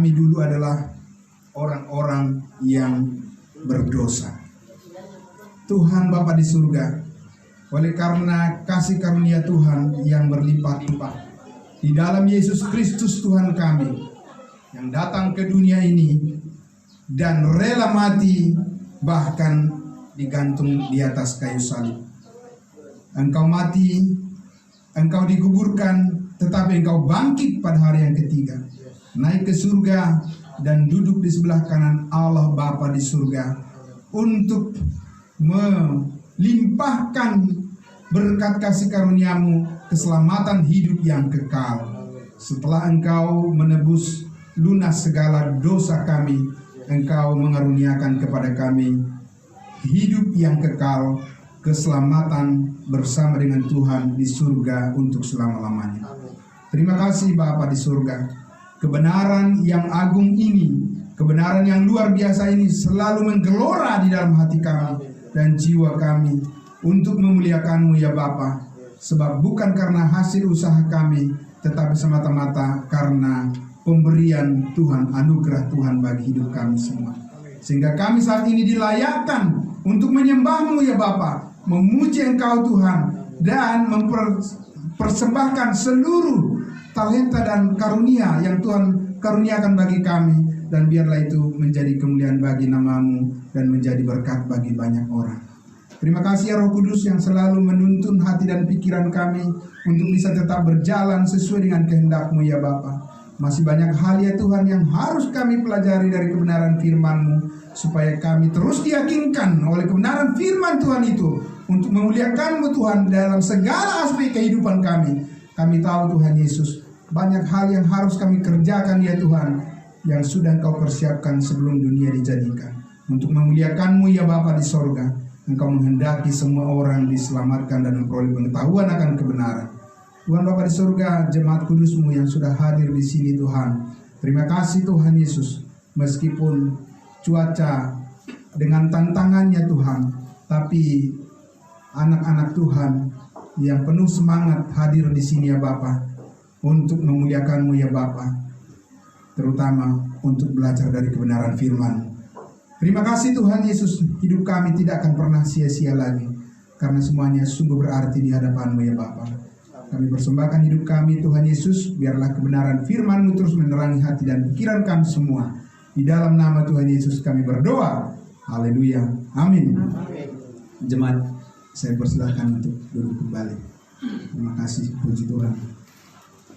kami dulu adalah orang-orang yang berdosa. Tuhan Bapa di surga, oleh karena kasih karunia Tuhan yang berlimpah-limpah di dalam Yesus Kristus Tuhan kami, yang datang ke dunia ini dan rela mati, bahkan digantung di atas kayu salib. Engkau mati, engkau dikuburkan, tetapi engkau bangkit pada hari yang ketiga, naik ke surga dan duduk di sebelah kanan Allah Bapa di surga untuk melimpahkan berkat kasih karuniamu keselamatan hidup yang kekal. Setelah engkau menebus lunas segala dosa kami, engkau mengaruniakan kepada kami hidup yang kekal, keselamatan bersama dengan Tuhan di surga untuk selama-lamanya. Terima kasih Bapa di surga. Kebenaran yang agung ini, kebenaran yang luar biasa ini selalu menggelora di dalam hati kami dan jiwa kami untuk memuliakan-Mu ya Bapa. Sebab bukan karena hasil usaha kami, tetapi semata-mata karena pemberian Tuhan, anugerah Tuhan bagi hidup kami semua. Sehingga kami saat ini dilayakkan untuk menyembah-Mu ya Bapa, memuji Engkau Tuhan, dan mempersembahkan seluruh talenta dan karunia yang Tuhan karuniakan bagi kami. Dan biarlah itu menjadi kemuliaan bagi nama-Mu dan menjadi berkat bagi banyak orang. Terima kasih ya Roh Kudus yang selalu menuntun hati dan pikiran kami untuk bisa tetap berjalan sesuai dengan kehendak-Mu ya Bapa. Masih banyak hal ya Tuhan yang harus kami pelajari dari kebenaran firman-Mu, supaya kami terus diyakinkan oleh kebenaran firman Tuhan itu untuk memuliakan-Mu Tuhan dalam segala aspek kehidupan kami. Kami tahu Tuhan Yesus, banyak hal yang harus kami kerjakan ya Tuhan, yang sudah Engkau persiapkan sebelum dunia dijadikan. Untuk memuliakan-Mu ya Bapa di sorga, Engkau menghendaki semua orang diselamatkan dan memperoleh pengetahuan akan kebenaran. Tuhan Bapa di surga, jemaat kudus-Mu yang sudah hadir di sini Tuhan, terima kasih Tuhan Yesus. Meskipun cuaca dengan tantangannya Tuhan, tapi anak-anak Tuhan yang penuh semangat hadir di sini ya Bapa, untuk memuliakan-Mu ya Bapa, terutama untuk belajar dari kebenaran firman. Terima kasih Tuhan Yesus, hidup kami tidak akan pernah sia-sia lagi, karena semuanya sungguh berarti di hadapan-Mu ya Bapa. Kami persembahkan hidup kami Tuhan Yesus, biarlah kebenaran firman-Mu terus menerangi hati dan pikiran kami semua. Di dalam nama Tuhan Yesus kami berdoa. Haleluya. Amin. Jemaat, saya persilahkan untuk duduk kembali. Terima kasih, puji Tuhan.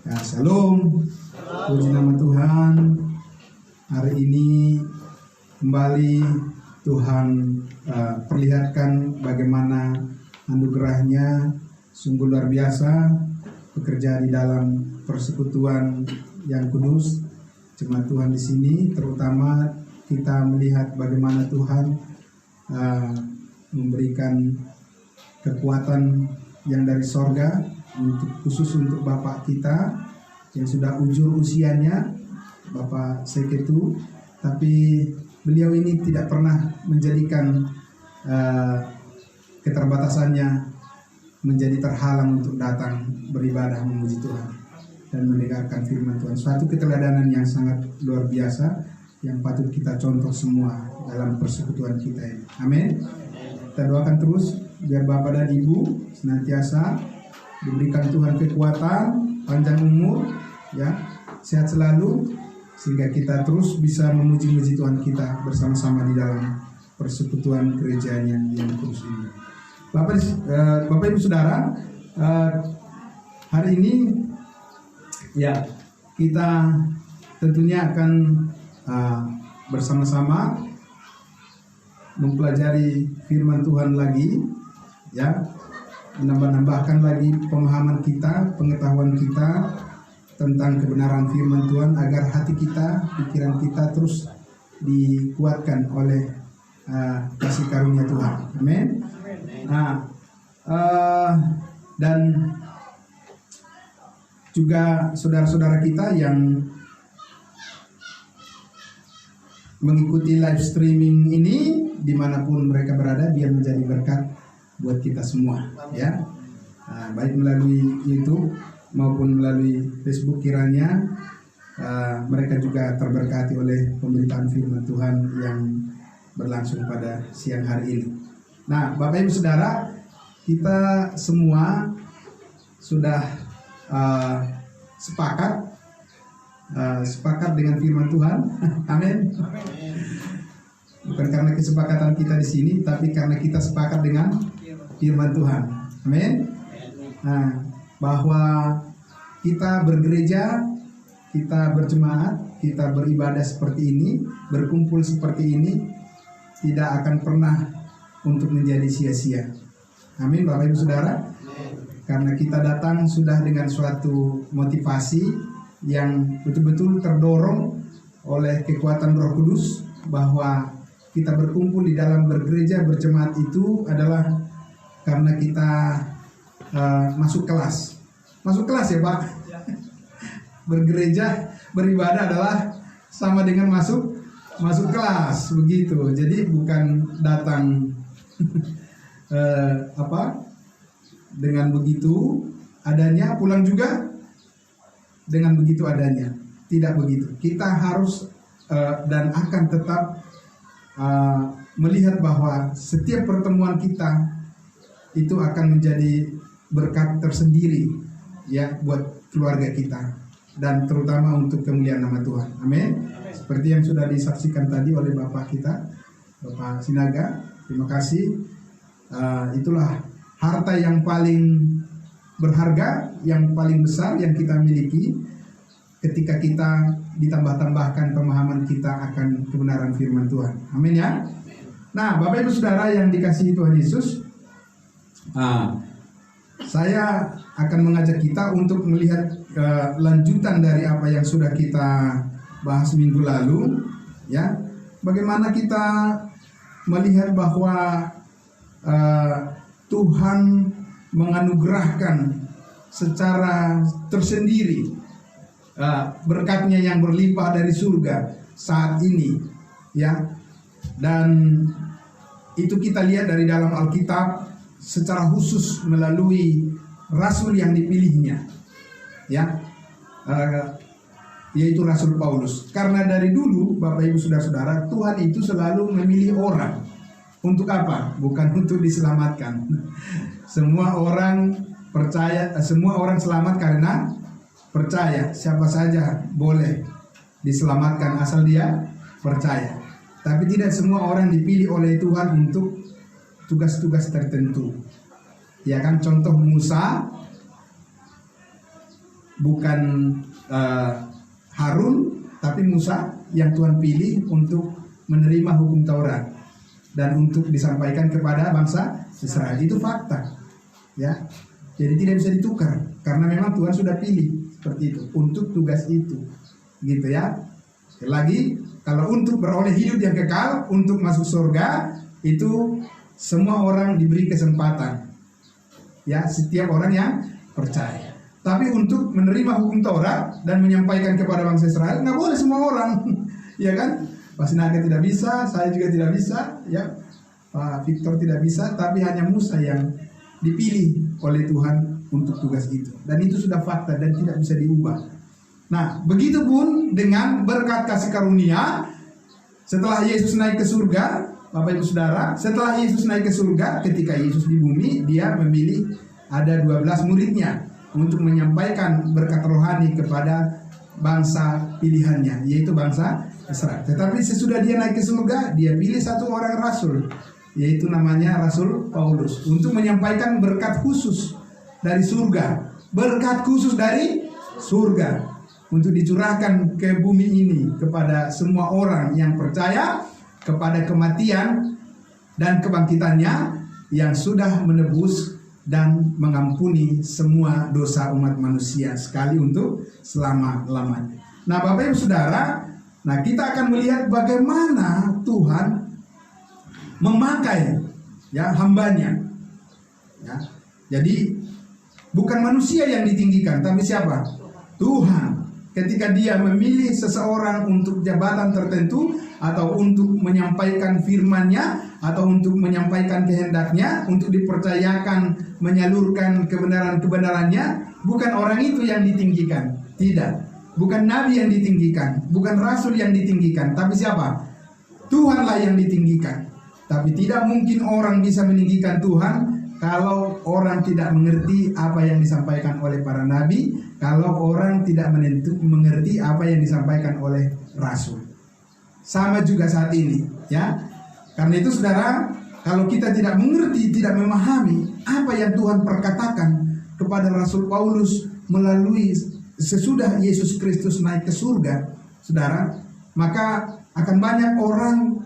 Ya, shalom. Puji nama Tuhan. Hari ini kembali Tuhan perlihatkan bagaimana anugerahnya sungguh luar biasa bekerja di dalam persekutuan yang kudus. Jemaat Tuhan di sini, terutama kita melihat bagaimana Tuhan memberikan kekuatan yang dari sorga khusus untuk Bapak kita yang sudah ujur usianya, Bapak Seketu, tapi beliau ini tidak pernah menjadikan keterbatasannya menjadi terhalang untuk datang beribadah memuji Tuhan dan mendengarkan firman Tuhan. Suatu keteladanan yang sangat luar biasa yang patut kita contoh semua dalam persekutuan kita ini. Amin. Kita doakan terus biar Bapak dan Ibu senantiasa diberikan Tuhan kekuatan, panjang umur, ya, sehat selalu, sehingga kita terus bisa memuji-muji Tuhan kita bersama-sama di dalam persekutuan gerejanya yang kudus ini. Bapak Ibu Saudara, hari ini ya kita tentunya akan bersama-sama mempelajari firman Tuhan lagi, ya, menambah-nambahkan lagi pemahaman kita, pengetahuan kita tentang kebenaran firman Tuhan, agar hati kita, pikiran kita terus dikuatkan oleh kasih karunia Tuhan. Amin. Nah, dan juga saudara-saudara kita yang mengikuti live streaming ini dimanapun mereka berada, biar menjadi berkat buat kita semua, ya. Baik melalui YouTube maupun melalui Facebook, kiranya mereka juga terberkati oleh pemberitaan firman Tuhan yang berlangsung pada siang hari ini. Nah, Bapak Ibu Saudara, kita semua sudah sepakat dengan firman Tuhan. Amin. Bukan karena kesepakatan kita di sini, tapi karena kita sepakat dengan firman Tuhan. Amin. Nah, bahwa kita bergereja, kita berjemaat, kita beribadah seperti ini, berkumpul seperti ini, tidak akan pernah untuk menjadi sia-sia. Amin, Bapak Ibu Saudara. Karena kita datang sudah dengan suatu motivasi yang betul-betul terdorong oleh kekuatan Roh Kudus, bahwa kita berkumpul di dalam bergereja, berjemaat itu adalah karena kita masuk kelas ya Pak. Bergereja, beribadah adalah sama dengan masuk kelas, begitu. Jadi bukan datang dengan begitu adanya, pulang juga dengan begitu adanya. Tidak begitu. Kita harus dan akan tetap melihat bahwa setiap pertemuan kita itu akan menjadi berkat tersendiri ya buat keluarga kita, dan terutama untuk kemuliaan nama Tuhan. Amin. Seperti yang sudah disaksikan tadi oleh Bapak kita, Bapak Sinaga, terima kasih. Itulah harta yang paling berharga, yang paling besar yang kita miliki ketika kita ditambah-tambahkan pemahaman kita akan kebenaran firman Tuhan. Amin ya. Nah, Bapak Ibu Saudara yang dikasihi Tuhan Yesus, saya akan mengajak kita untuk melihat lanjutan dari apa yang sudah kita bahas minggu lalu, ya. Bagaimana kita melihat bahwa Tuhan menganugerahkan secara tersendiri berkatnya yang berlimpah dari surga saat ini, ya. Dan itu kita lihat dari dalam Alkitab secara khusus melalui rasul yang dipilihnya, ya, yaitu Rasul Paulus. Karena dari dulu Bapak Ibu Saudara-saudara, Tuhan itu selalu memilih orang. Untuk apa? Bukan untuk diselamatkan. Semua orang percaya, semua orang selamat karena percaya. Siapa saja boleh diselamatkan asal dia percaya. Tapi tidak semua orang dipilih oleh Tuhan untuk tugas-tugas tertentu. Ya kan, contoh Musa bukan Harun, tapi Musa yang Tuhan pilih untuk menerima hukum Taurat dan untuk disampaikan kepada bangsa Israel. Itu fakta, ya. Jadi tidak bisa ditukar karena memang Tuhan sudah pilih seperti itu untuk tugas itu, gitu ya. Sekali lagi, kalau untuk beroleh hidup yang kekal, untuk masuk surga, itu semua orang diberi kesempatan, ya, setiap orang yang percaya. Tapi untuk menerima hukum Taurat dan menyampaikan kepada bangsa Israel, nggak boleh semua orang, ya kan? Pak Sinaga tidak bisa, saya juga tidak bisa, ya, Pak Victor tidak bisa, tapi hanya Musa yang dipilih oleh Tuhan untuk tugas itu. Dan itu sudah fakta dan tidak bisa diubah. Nah, begitu pun dengan berkat kasih karunia setelah Yesus naik ke surga, Bapak Ibu Saudara, setelah Yesus naik ke surga, ketika Yesus di bumi, dia memilih ada 12 muridnya untuk menyampaikan berkat rohani kepada bangsa pilihannya, yaitu bangsa Israel. Tetapi sesudah dia naik ke surga, dia pilih satu orang rasul, yaitu namanya Rasul Paulus, untuk menyampaikan berkat khusus dari surga, berkat khusus dari surga, untuk dicurahkan ke bumi ini kepada semua orang yang percaya kepada kematian dan kebangkitannya yang sudah menebus dan mengampuni semua dosa umat manusia sekali untuk selama-lamanya. Nah, Bapak Ibu Saudara, nah kita akan melihat bagaimana Tuhan memakai, ya, hambanya, ya. Jadi bukan manusia yang ditinggikan, tapi siapa? Tuhan. Ketika dia memilih seseorang untuk jabatan tertentu, atau untuk menyampaikan firman-Nya, atau untuk menyampaikan kehendaknya, untuk dipercayakan menyalurkan kebenaran-kebenarannya, bukan orang itu yang ditinggikan, tidak. Bukan nabi yang ditinggikan, bukan rasul yang ditinggikan, tapi siapa? Tuhanlah yang ditinggikan. Tapi tidak mungkin orang bisa meninggikan Tuhan kalau orang tidak mengerti apa yang disampaikan oleh para nabi, kalau orang tidak mengerti apa yang disampaikan oleh rasul. Sama juga saat ini, ya. Karena itu saudara, kalau kita tidak mengerti, tidak memahami apa yang Tuhan perkatakan kepada Rasul Paulus melalui sesudah Yesus Kristus naik ke surga, saudara, maka akan banyak orang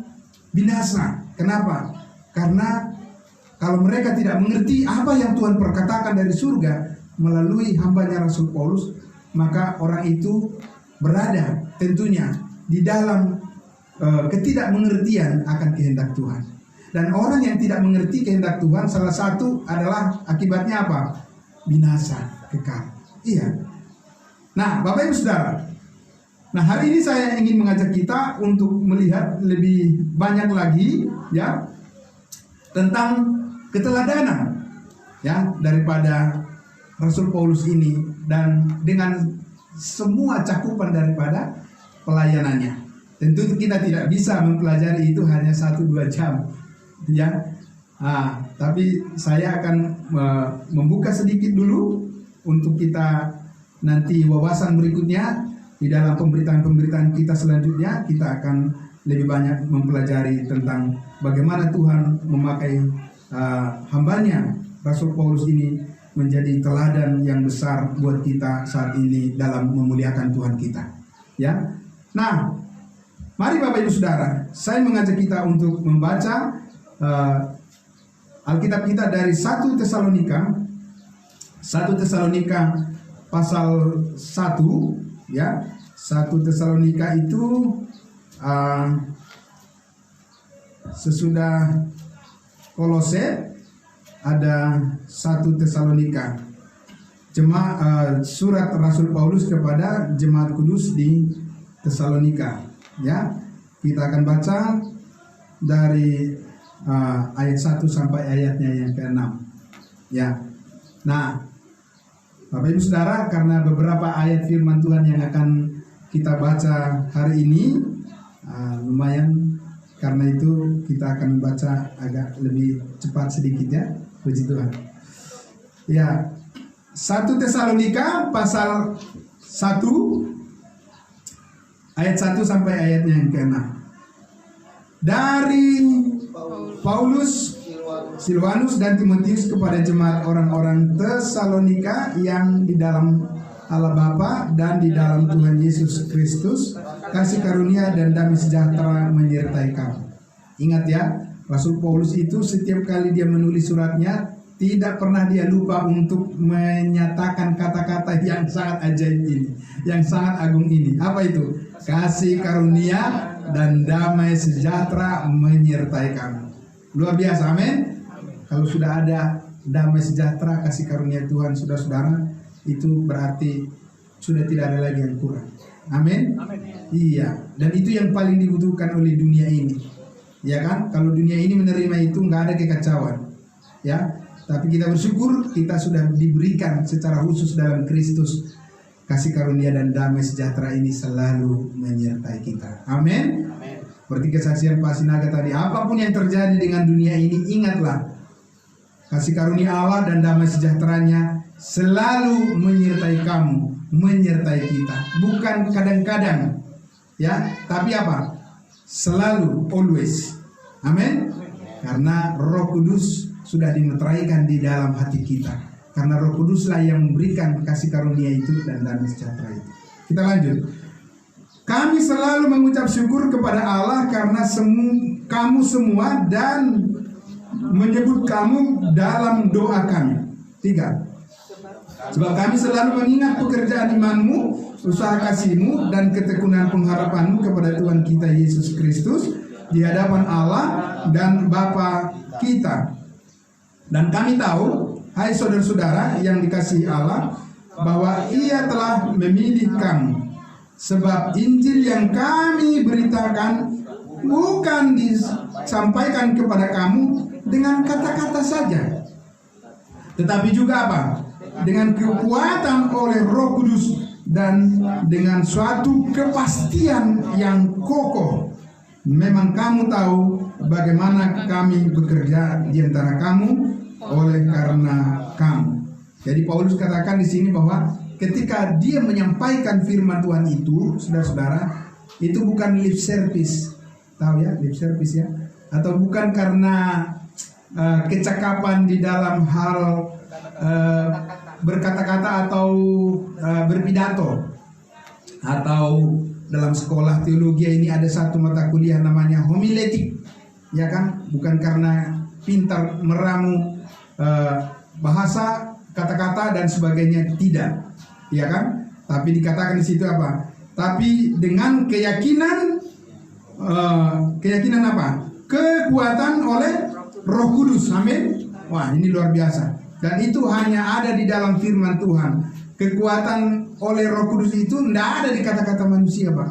binasa. Kenapa? Karena kalau mereka tidak mengerti apa yang Tuhan perkatakan dari surga melalui hambanya Rasul Paulus, maka orang itu berada tentunya di dalam ketidakmengertian akan kehendak Tuhan. Dan orang yang tidak mengerti kehendak Tuhan, salah satu adalah akibatnya apa? Binasa kekal. Iya. Nah, Bapak Ibu Saudara, nah hari ini saya ingin mengajak kita untuk melihat lebih banyak lagi, ya, tentang keteladanan, ya, daripada Rasul Paulus ini dan dengan semua cakupan daripada pelayanannya. Tentu kita tidak bisa mempelajari itu hanya 1-2 jam, ya. Tapi saya akan membuka sedikit dulu untuk kita nanti wawasan berikutnya di dalam pemberitaan-pemberitaan kita selanjutnya. Kita akan lebih banyak mempelajari tentang bagaimana Tuhan memakai hambanya Rasul Paulus ini menjadi teladan yang besar buat kita saat ini dalam memuliakan Tuhan kita, ya. Nah, mari Bapak Ibu Saudara, saya mengajak kita untuk membaca Alkitab kita dari 1 Tesalonika pasal 1, ya. 1 Tesalonika itu sesudah Kolose ada 1 Tesalonika, surat Rasul Paulus kepada jemaat kudus di Tesalonika, ya. Kita akan baca dari ayat 1 sampai ayatnya yang ke-6, ya. Nah, Bapak Ibu Saudara, karena beberapa ayat firman Tuhan yang akan kita baca hari ini lumayan, karena itu kita akan membaca agak lebih cepat sedikit, ya. Puji Tuhan. Ya, 1 Tesalonika pasal 1 ayat 1 sampai ayatnya yang ke-6. Dari Paulus, Silwanus dan Timotius kepada jemaat orang-orang Tesalonika yang di dalam Allah Bapa dan di dalam Tuhan Yesus Kristus, kasih karunia dan damai sejahtera menyertai kamu. Ingat, ya, Rasul Paulus itu setiap kali dia menulis suratnya tidak pernah dia lupa untuk menyatakan kata-kata yang sangat ajaib ini, yang sangat agung ini. Apa itu? Kasih karunia dan damai sejahtera menyertai kamu. Luar biasa, amin. Kalau sudah ada damai sejahtera, kasih karunia Tuhan, saudara-saudara, itu berarti sudah tidak ada lagi yang kurang. Amin. Iya, dan itu yang paling dibutuhkan oleh dunia ini, ya kan? Kalau dunia ini menerima itu nggak ada kekacauan, ya. Tapi kita bersyukur kita sudah diberikan secara khusus dalam Kristus kasih karunia dan damai sejahtera ini selalu menyertai kita. Amin. Seperti kesaksian Pak Sinaga tadi, apapun yang terjadi dengan dunia ini, ingatlah kasih karunia Allah dan damai sejahteranya selalu menyertai kamu, menyertai kita. Bukan kadang-kadang, ya, tapi apa? Selalu, always. Amin. Karena Roh Kudus sudah dimeteraikan di dalam hati kita. Karena Roh Kuduslah yang memberikan kasih karunia itu dan damai sejahtera itu. Kita lanjut. Kami selalu mengucap syukur kepada Allah karena kamu semua dan menyebut kamu dalam doa kami. 3. Sebab kami selalu mengingat pekerjaan imanmu, usaha kasihmu, dan ketekunan pengharapanmu kepada Tuhan kita Yesus Kristus di hadapan Allah dan Bapa kita. Dan kami tahu, hai saudara-saudara yang dikasihi Allah, bahwa Ia telah memilih kamu. Sebab Injil yang kami beritakan bukan disampaikan kepada kamu dengan kata-kata saja, tetapi juga apa? Dengan kekuatan oleh Roh Kudus dan dengan suatu kepastian yang kokoh. Memang kamu tahu bagaimana kami bekerja di antara kamu oleh karena kamu. Jadi Paulus katakan di sini bahwa ketika dia menyampaikan firman Tuhan itu, saudara-saudara, itu bukan lip service, tahu ya, lip service ya, atau bukan karena kecakapan di dalam hal berkata-kata atau berpidato, atau dalam sekolah teologi ini ada satu mata kuliah namanya homiletik, ya kan? Bukan karena pintar meramu bahasa, kata-kata dan sebagainya, tidak, ya kan? Tapi dikatakan di situ apa? Tapi dengan keyakinan, keyakinan apa? Kekuatan oleh Roh Kudus, amin. Wah, ini luar biasa. Dan itu hanya ada di dalam firman Tuhan. Kekuatan oleh Roh Kudus itu tidak ada di kata-kata manusia, Pak.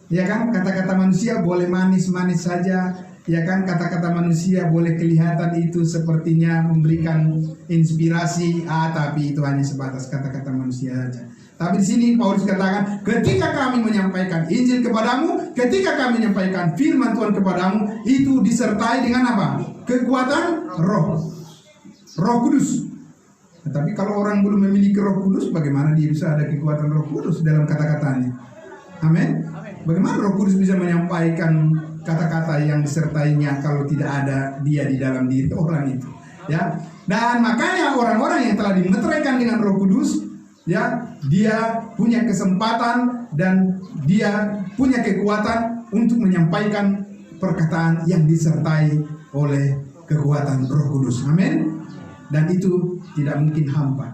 Ya kan, kata-kata manusia boleh manis-manis saja. Ya kan, kata-kata manusia boleh kelihatan itu sepertinya memberikan inspirasi, tapi itu hanya sebatas kata-kata manusia saja. Tapi di sini Paulus katakan, ketika kami menyampaikan Injil kepadamu, ketika kami menyampaikan firman Tuhan kepadamu, itu disertai dengan apa? Kekuatan Roh Kudus. Tapi kalau orang belum memiliki Roh Kudus, bagaimana dia bisa ada kekuatan Roh Kudus dalam kata-katanya? Amin. Bagaimana Roh Kudus bisa menyampaikan kata-kata yang disertainya kalau tidak ada dia di dalam diri orang itu? Ya. Dan makanya orang-orang yang telah dimeteraikan dengan Roh Kudus, ya, dia punya kesempatan dan dia punya kekuatan untuk menyampaikan perkataan yang disertai oleh kekuatan Roh Kudus. Amin. Dan itu tidak mungkin hampa.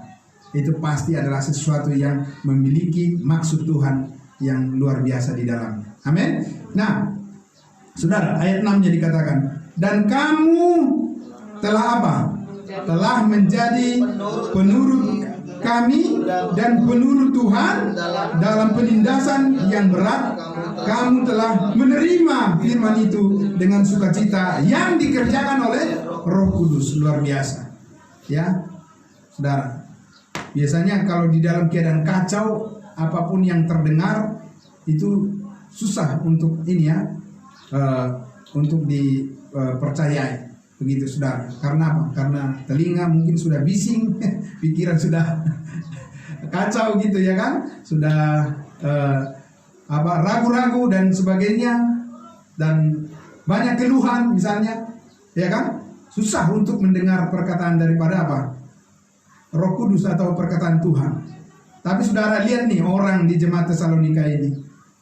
Itu pasti adalah sesuatu yang memiliki maksud Tuhan yang luar biasa di dalamnya. Amin. Nah, saudara, ayat 6-nya dikatakan, dan kamu telah apa? Telah menjadi penurut kami dan penurut Tuhan dalam penindasan yang berat. Kamu telah menerima firman itu dengan sukacita yang dikerjakan oleh Roh Kudus. Luar biasa. Ya, saudara, biasanya kalau di dalam keadaan kacau, apapun yang terdengar itu susah untuk ini ya, untuk dipercayai, begitu saudara. Karena apa? Karena telinga mungkin sudah bising, pikiran sudah kacau gitu ya kan, sudah ragu-ragu dan sebagainya, dan banyak keluhan misalnya, ya kan? Susah untuk mendengar perkataan daripada apa? Roh Kudus atau perkataan Tuhan. Tapi saudara lihat nih orang di jemaat Tesalonika ini,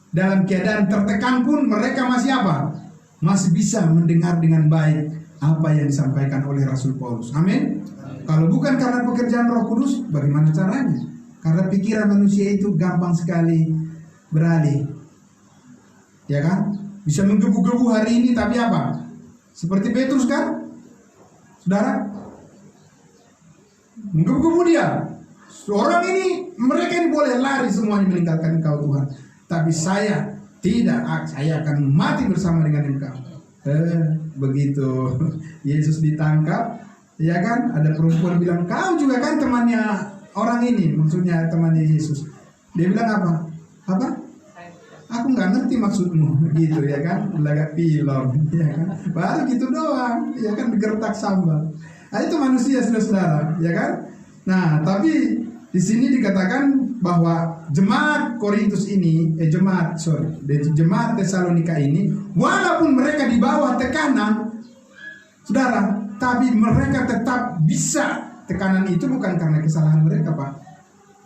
dalam keadaan tertekan pun mereka masih apa? Masih bisa mendengar dengan baik apa yang disampaikan oleh Rasul Paulus. Amin. Kalau bukan karena pekerjaan Roh Kudus, bagaimana caranya? Karena pikiran manusia itu gampang sekali beralih, ya kan? Bisa menggebu-gebu hari ini, tapi apa? Seperti Petrus kan? Saudara, menggebu-gebu dia. Orang ini, mereka ini boleh lari semuanya meninggalkan Engkau Tuhan, tapi saya tidak, saya akan mati bersama dengan Engkau. Begitu Yesus ditangkap, ya kan? Ada perempuan bilang, kau juga kan temannya orang ini, maksudnya temannya Yesus. Dia bilang apa? Apa? Aku nggak ngerti maksudmu, gitu ya kan? Lagak pilon, ya kan? Baru gitu doang, ya kan? Gertak sambal. Nah, itu manusia, saudara, ya kan? Nah, tapi di sini dikatakan bahwa jemaat Korintus ini, jemaat Tesalonika ini, walaupun mereka di bawah tekanan, saudara, tapi mereka tetap bisa. Tekanan itu bukan karena kesalahan mereka, Pak,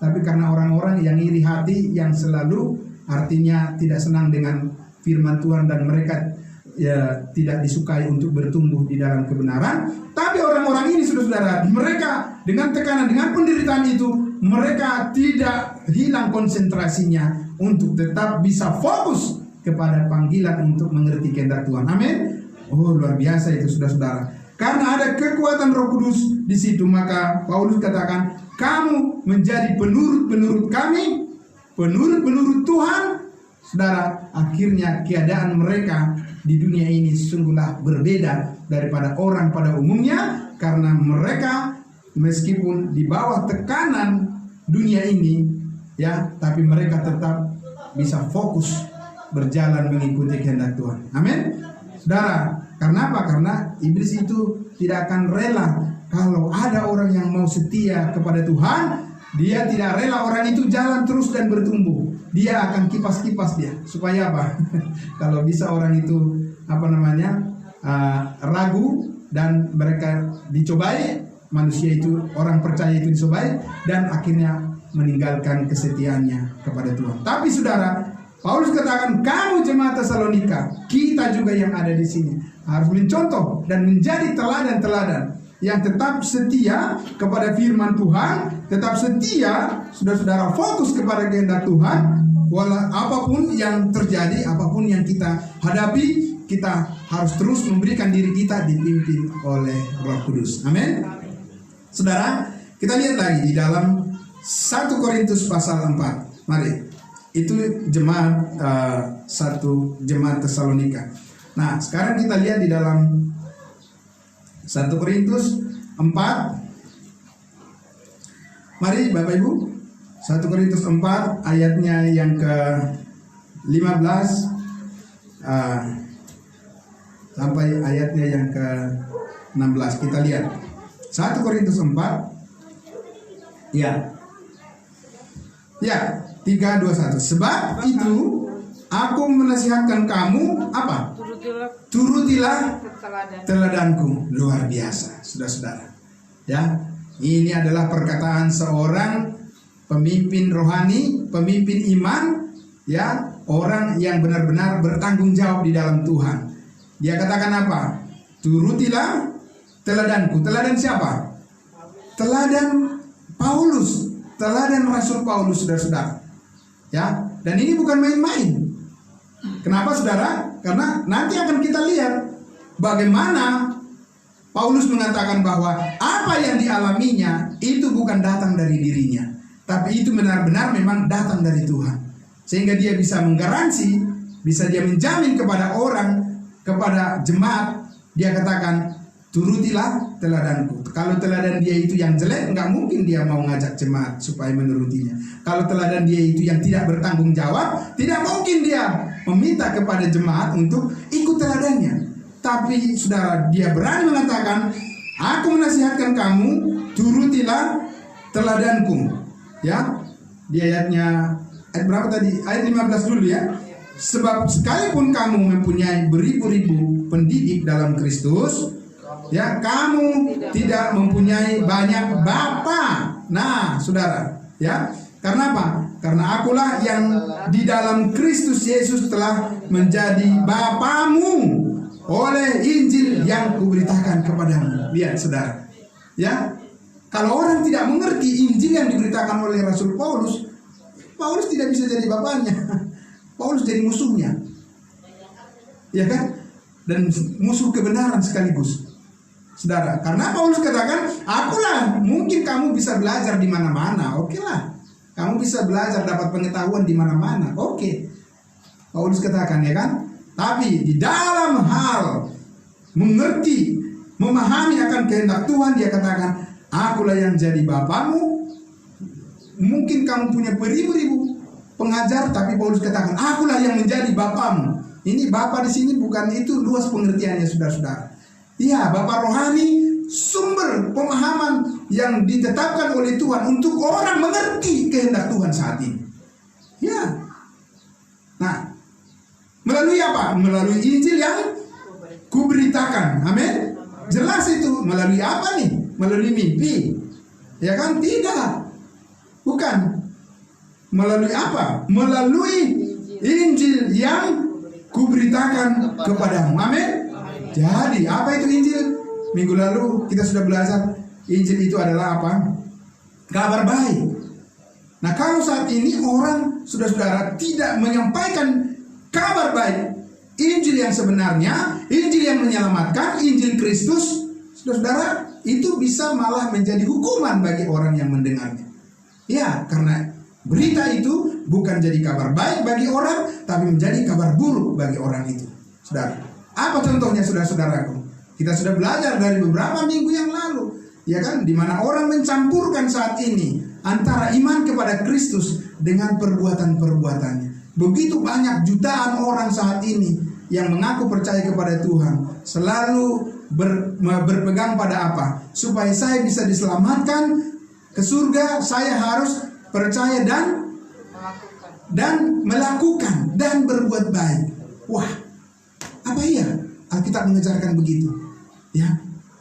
tapi karena orang-orang yang iri hati, yang selalu artinya tidak senang dengan firman Tuhan, dan mereka ya tidak disukai untuk bertumbuh di dalam kebenaran. Tapi orang-orang ini, saudara, mereka dengan tekanan, dengan penderitaan itu, mereka tidak hilang konsentrasinya untuk tetap bisa fokus kepada panggilan untuk mengerti kehendak Tuhan. Amin. Oh, luar biasa itu, saudara. Karena ada kekuatan Roh Kudus di situ, maka Paulus katakan, kamu menjadi penurut-penurut kami, penurut-penurut Tuhan. Saudara, akhirnya keadaan mereka di dunia ini sungguhlah berbeda daripada orang pada umumnya, karena mereka meskipun di bawah tekanan dunia ini, ya, tapi mereka tetap bisa fokus berjalan mengikuti kehendak Tuhan. Amin. Saudara, karena apa? Karena iblis itu tidak akan rela kalau ada orang yang mau setia kepada Tuhan. Dia tidak rela orang itu jalan terus dan bertumbuh. Dia akan kipas-kipas dia. Supaya apa? Kalau bisa orang itu ragu dan mereka dicobai, manusia itu, orang percaya itu dicobai dan akhirnya meninggalkan kesetiaannya kepada Tuhan. Tapi saudara, Paulus katakan, kamu jemaat Tesalonika, kita juga yang ada di sini harus mencontoh dan menjadi teladan-teladan yang tetap setia kepada firman Tuhan, tetap setia, saudara-saudara, fokus kepada kehendak Tuhan. Walau apapun yang terjadi, apapun yang kita hadapi, kita harus terus memberikan diri kita dipimpin oleh Roh Kudus. Amin. Saudara, kita lihat lagi di dalam 1 Korintus pasal 4. Mari. Itu jemaat jemaat Tesalonika. Nah, sekarang kita lihat di dalam 1 Korintus 4. Mari Bapak Ibu, 1 Korintus 4 ayatnya yang ke-15 sampai ayatnya yang ke-16. Kita lihat 1 Korintus 4. Ya, 3:21. Sebab itu aku menasihatkan kamu apa? Turutilah teladanku. Luar biasa, saudara-saudara. Ya, ini adalah perkataan seorang pemimpin rohani, pemimpin iman, ya, orang yang benar-benar bertanggung jawab di dalam Tuhan. Dia katakan apa? Turutilah teladanku. Teladan siapa? Teladan Paulus, teladan Rasul Paulus, saudara-saudara. Ya, dan ini bukan main-main. Kenapa, saudara? Karena nanti akan kita lihat bagaimana Paulus mengatakan bahwa apa yang dialaminya itu bukan datang dari dirinya, tapi itu benar-benar memang datang dari Tuhan. Sehingga dia bisa menggaransi, bisa dia menjamin kepada orang, kepada jemaat, dia katakan, turutilah teladanku. Kalau teladan dia itu yang jelek, nggak mungkin dia mau ngajak jemaat supaya menurutinya. Kalau teladan dia itu yang tidak bertanggung jawab, tidak mungkin dia meminta kepada jemaat untuk ikut teladannya. Tapi saudara, dia berani mengatakan, aku menasihatkan kamu, turutilah teladanku. Ya, di ayat berapa tadi? Ayat 15 dulu ya. Sebab sekalipun kamu mempunyai beribu-ribu pendidik dalam Kristus, ya, kamu tidak mempunyai banyak bapa. Nah, saudara, ya, karena apa? Karena akulah yang di dalam Kristus Yesus telah menjadi bapamu oleh Injil yang kuberitakan kepadamu. Lihat, saudara, ya, kalau orang tidak mengerti Injil yang diberitakan oleh Rasul Paulus, Paulus tidak bisa jadi bapaknya. Paulus jadi musuhnya, ya kan? Dan musuh kebenaran sekaligus. Saudara, karena Paulus katakan, akulah, mungkin kamu bisa belajar di mana-mana, oke lah. Kamu bisa belajar, dapat pengetahuan di mana-mana, oke. Paulus katakan, ya kan? Tapi di dalam hal mengerti, memahami akan kehendak Tuhan, dia katakan, akulah yang jadi bapamu. Mungkin kamu punya beribu-ribu pengajar, tapi Paulus katakan, akulah yang menjadi bapamu. Ini bapa di sini bukan itu luas pengertiannya, saudara-saudara. Ya, Bapak rohani, sumber pemahaman yang ditetapkan oleh Tuhan untuk orang mengerti kehendak Tuhan saat ini. Ya. Nah, melalui apa? Melalui Injil yang kuberitakan. Amin. Jelas itu. Melalui apa nih? Melalui mimpi. Ya kan? Tidak. Bukan. Melalui apa? Melalui Injil yang kuberitakan kepadamu. Amin. Jadi apa itu Injil? Minggu lalu kita sudah belajar, Injil itu adalah apa? Kabar baik. Nah, kalau saat ini orang, saudara-saudara, tidak menyampaikan kabar baik, Injil yang sebenarnya, Injil yang menyelamatkan, Injil Kristus, saudara-saudara, itu bisa malah menjadi hukuman bagi orang yang mendengarnya. Ya, karena berita itu bukan jadi kabar baik bagi orang, tapi menjadi kabar buruk bagi orang itu. Saudara, apa contohnya, saudara-saudaraku? Kita sudah belajar dari beberapa minggu yang lalu, ya kan, di mana orang mencampurkan saat ini antara iman kepada Kristus dengan perbuatan-perbuatannya. Begitu banyak jutaan orang saat ini yang mengaku percaya kepada Tuhan, selalu berpegang pada apa? Supaya saya bisa diselamatkan ke surga, saya harus percaya dan melakukan dan berbuat baik. Wah, apa iya Alkitab mengajarkan begitu? Ya,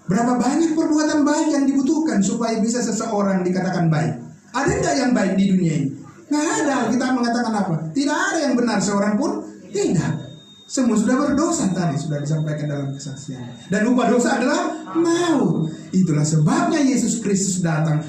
berapa banyak perbuatan baik yang dibutuhkan supaya bisa seseorang dikatakan baik? Ada enggak yang baik di dunia ini? Nggak ada. Alkitab mengatakan apa? Tidak ada yang benar seorang pun tidak. Semua sudah berdosa, tadi sudah disampaikan dalam kesaksian. Dan upah dosa adalah maut. Itulah sebabnya Yesus Kristus datang,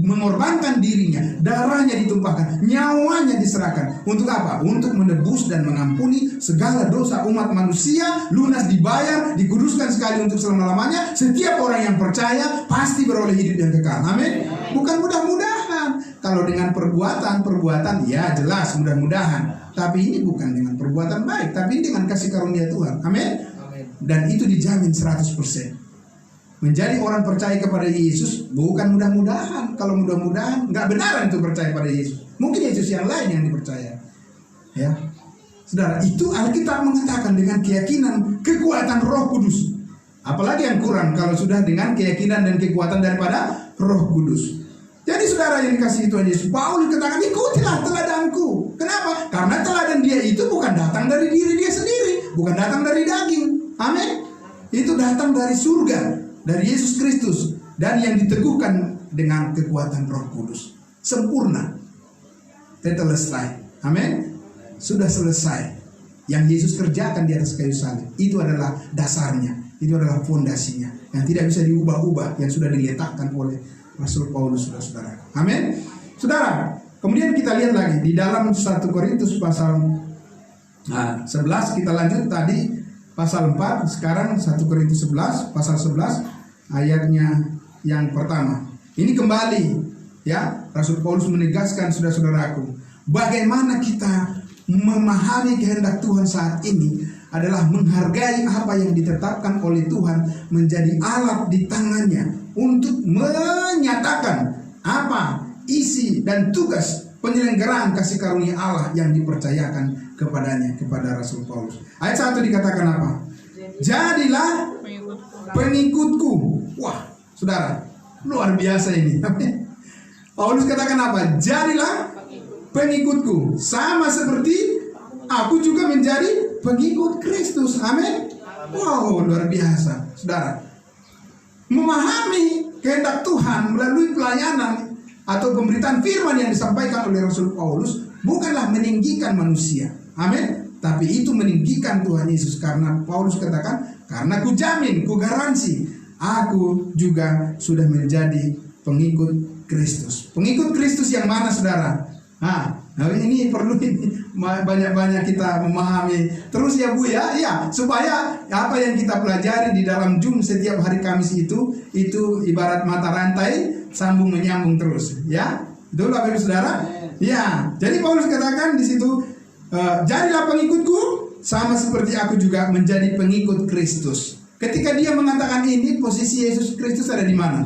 mengorbankan dirinya, darahnya ditumpahkan, nyawanya diserahkan. Untuk apa? Untuk menebus dan mengampuni segala dosa umat manusia. Lunas dibayar, dikuduskan sekali untuk selama-lamanya. Setiap orang yang percaya pasti beroleh hidup yang kekal. Amin. Bukan mudah-mudahan. Kalau dengan perbuatan ya jelas mudah-mudahan. Tapi ini bukan dengan perbuatan baik, tapi dengan kasih karunia Tuhan. Amin. Dan itu dijamin 100%. Menjadi orang percaya kepada Yesus bukan mudah-mudahan. Kalau mudah-mudahan nggak benaran itu percaya pada Yesus. Mungkin Yesus yang lain yang dipercaya. Ya, saudara, itu Alkitab mengatakan dengan keyakinan kekuatan Roh Kudus. Apalagi yang kurang kalau sudah dengan keyakinan dan kekuatan daripada Roh Kudus. Jadi saudara yang dikasihi Tuhan Yesus, Paulus katakan ikutilah teladanku. Kenapa? Karena teladan dia itu bukan datang dari diri dia sendiri, bukan datang dari daging. Amin. Itu datang dari surga, dari Yesus Kristus, dan yang diteguhkan dengan kekuatan Roh Kudus. Sempurna. Tetelestai. Amin. Sudah selesai. Yang Yesus kerjakan di atas kayu salib, itu adalah dasarnya, itu adalah fondasinya yang tidak bisa diubah-ubah, yang sudah diletakkan oleh Rasul Paulus, saudara. Amin. Saudara, kemudian kita lihat lagi di dalam 1 Korintus pasal 11, kita lanjut tadi pasal 4, sekarang 1 Korintus 11 pasal 11 ayatnya yang pertama. Ini kembali ya, Rasul Paulus menegaskan saudara-saudaraku, bagaimana kita memahami kehendak Tuhan saat ini adalah menghargai apa yang ditetapkan oleh Tuhan menjadi alat di tangannya untuk menyatakan apa isi dan tugas penyelenggaraan kasih karunia Allah yang dipercayakan kepadanya, kepada Rasul Paulus. Ayat 1 dikatakan apa? Jadilah pengikutku. Wah, saudara, luar biasa ini. Paulus katakan apa? Jadilah pengikutku, sama seperti aku juga menjadi pengikut Kristus. Amin. Wow, luar biasa, saudara. Memahami kehendak Tuhan melalui pelayanan atau pemberitaan firman yang disampaikan oleh Rasul Paulus bukanlah meninggikan manusia. Amin. Tapi itu meninggikan Tuhan Yesus, karena Paulus katakan, karena ku jamin, ku garansi, aku juga sudah menjadi pengikut Kristus. Pengikut Kristus yang mana, saudara? Ini perlu banyak-banyak kita memahami terus ya Bu ya, supaya apa yang kita pelajari di dalam Zoom setiap hari Kamis itu ibarat mata rantai sambung menyambung terus ya. Betul Bapak Ibu Saudara? Ya. Jadi Paulus katakan di situ, jadilah pengikutku sama seperti aku juga menjadi pengikut Kristus. Ketika dia mengatakan ini, posisi Yesus Kristus ada di mana?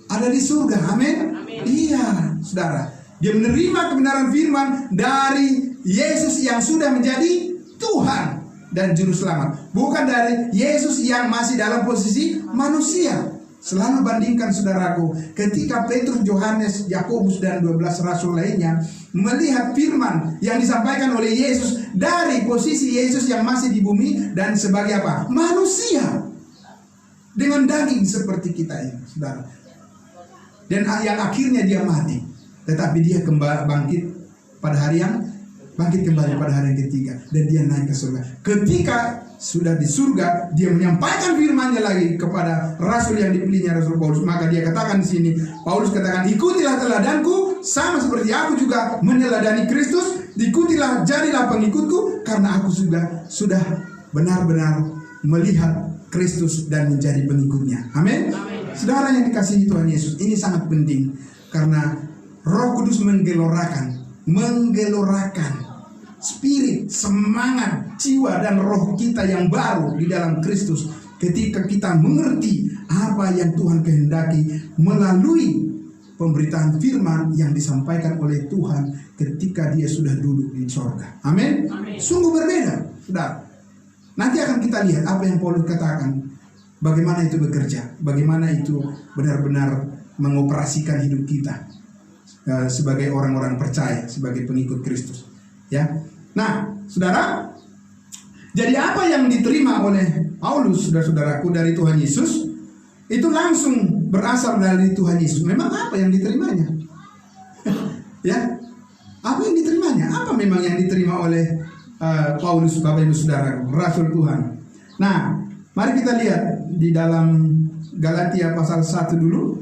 Ada di surga. Amin. Iya, Saudara. Dia menerima kebenaran firman dari Yesus yang sudah menjadi Tuhan dan Juru Selamat, bukan dari Yesus yang masih dalam posisi manusia. Selalu bandingkan saudaraku, ketika Petrus, Yohanes, Yakobus dan 12 rasul lainnya melihat firman yang disampaikan oleh Yesus dari posisi Yesus yang masih di bumi dan sebagai apa? Manusia dengan daging seperti kita ini, saudara. Dan yang akhirnya dia mati. Tetapi dia kembali bangkit kembali pada hari yang ketiga, dan dia naik ke surga. Ketika sudah di surga, dia menyampaikan firman-Nya lagi kepada rasul yang dipilihnya, Rasul Paulus. Maka dia katakan di sini, Paulus katakan, ikutilah teladanku sama seperti aku juga meneladani Kristus. Ikutilah, jadilah pengikutku, karena aku sudah benar-benar melihat Kristus dan menjadi pengikutnya. Amin. Saudara yang dikasihi Tuhan Yesus, ini sangat penting, karena Roh Kudus menggelorakan spirit, semangat, jiwa dan roh kita yang baru di dalam Kristus ketika kita mengerti apa yang Tuhan kehendaki melalui pemberitaan firman yang disampaikan oleh Tuhan ketika dia sudah duduk di sorga. Amin. Sungguh berbeda, saudara. Nanti akan kita lihat apa yang Paulus katakan, bagaimana itu bekerja, bagaimana itu benar-benar mengoperasikan hidup kita sebagai orang-orang percaya, sebagai pengikut Kristus. Ya, nah, saudara, jadi apa yang diterima oleh Paulus, saudara-saudaraku, dari Tuhan Yesus itu langsung berasal dari Tuhan Yesus. Memang apa yang diterimanya? Ya, apa yang diterimanya? Apa memang yang diterima oleh Paulus, Bapak Ibu Saudara, Rasul Tuhan? Nah, mari kita lihat di dalam Galatia pasal 1 dulu,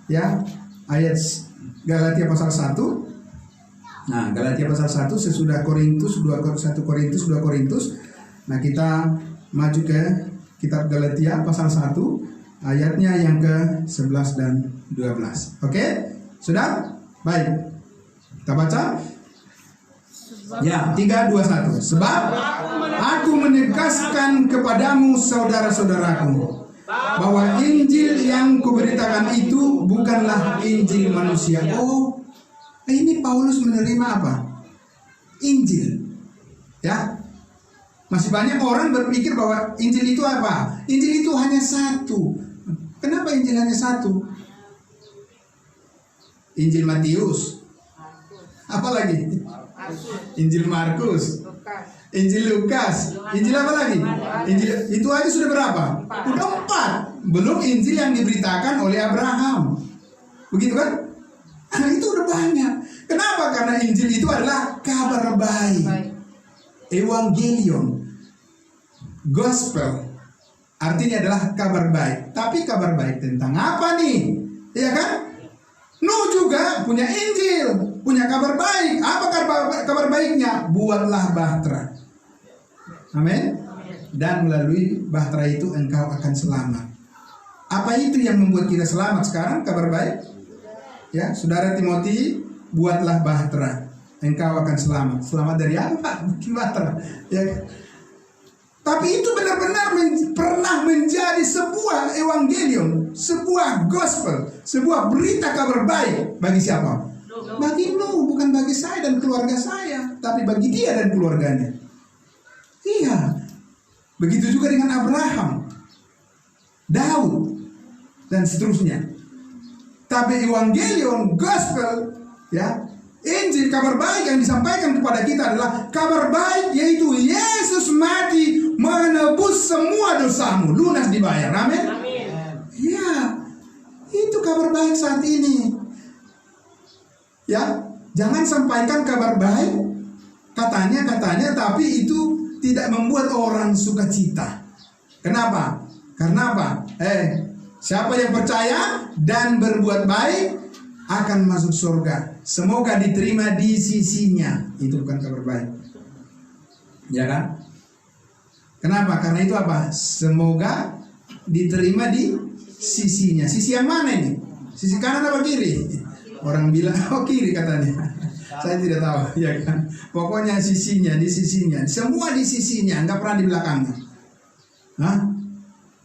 ya, ayat Galatia pasal 1. Nah, Galatia pasal 1 sesudah Korintus, 1 Korintus, 2 Korintus. Nah, kita maju ke kitab Galatia pasal 1, ayatnya yang ke-11 dan 12. Oke? Sudah? Baik. Kita baca. Ya, 3, 2, 1. Sebab aku menegaskan kepadamu, saudara-saudaraku, bahwa Injil yang kuberitakan itu bukanlah Injil manusia. Oh, ini Paulus menerima apa? Injil. Ya. Masih banyak orang berpikir bahwa Injil itu apa? Injil itu hanya satu. Kenapa Injil hanya satu? Injil Matius. Apa lagi? Injil Markus, Injil Lukas, Injil apa lagi? Injil itu aja sudah berapa? Udah 4. Belum Injil yang diberitakan oleh Abraham. Begitu kan? Nah, itu udah banyak. Kenapa? Karena Injil itu adalah kabar baik. Evangelion, Gospel, artinya adalah kabar baik. Tapi kabar baik tentang apa nih? Iya kan? Nuh juga punya Injil, punya kabar baik. Apa kabar baiknya? Buatlah bahtera. Amin. Dan melalui bahtera itu engkau akan selamat. Apa itu yang membuat kita selamat sekarang? Kabar baik. Ya, saudara Timothy, buatlah bahtera, engkau akan selamat. Selamat dari apa? Bikin bahtera. Ya. Tapi itu benar-benar pernah menjadi sebuah evangelium, sebuah gospel, sebuah berita kabar baik bagi siapa? Bagi Nuh, bukan bagi saya dan keluarga saya, tapi bagi dia dan keluarganya. Iya. Begitu juga dengan Abraham, Daud, dan seterusnya. Tapi evangelium, gospel, ya, Injil, kabar baik yang disampaikan kepada kita adalah kabar baik, yaitu Yesus mati menebus semua dosamu, lunas dibayar. Amin. Ya, itu kabar baik saat ini. Ya, jangan sampaikan kabar baik katanya, tapi itu tidak membuat orang sukacita. Kenapa? Karena apa? Siapa yang percaya dan berbuat baik akan masuk surga. Semoga diterima di sisinya. Itu bukan kabar baik. Ya kan? Kenapa? Karena itu apa? Semoga diterima di sisinya. Sisi yang mana ini? Sisi kanan apa kiri? Orang bilang, oh kiri katanya. Saya tidak tahu, ya kan? Pokoknya sisinya, di sisinya. Semua di sisinya, nggak pernah di belakangnya. Hah?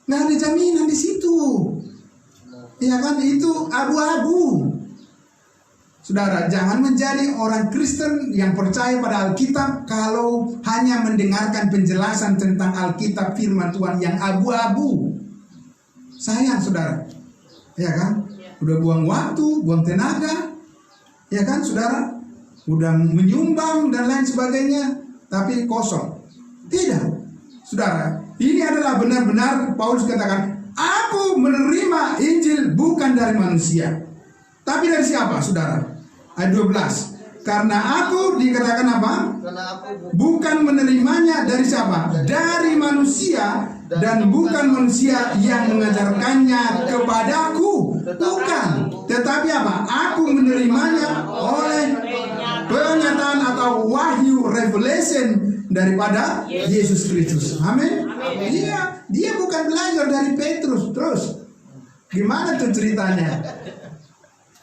Nggak ada jaminan di situ. Ya kan? Itu abu-abu. Saudara, jangan menjadi orang Kristen yang percaya pada Alkitab kalau hanya mendengarkan penjelasan tentang Alkitab firman Tuhan yang abu-abu. Sayang, saudara. Ya kan? Udah buang waktu, buang tenaga. Ya kan, saudara? Udah menyumbang dan lain sebagainya, tapi kosong. Tidak. Saudara, ini adalah benar-benar Paulus katakan, aku menerima Injil bukan dari manusia. Tapi dari siapa, saudara? Ayat 12. Karena aku dikatakan apa? Bukan menerimanya dari siapa? Dari manusia, dan bukan manusia yang mengajarkannya kepadaku. Bukan. Tetapi apa? Aku menerimanya oleh penyataan atau wahyu, revelation daripada Yesus Kristus. Amin. Iya, dia bukan belajar dari Petrus. Terus gimana tuh ceritanya?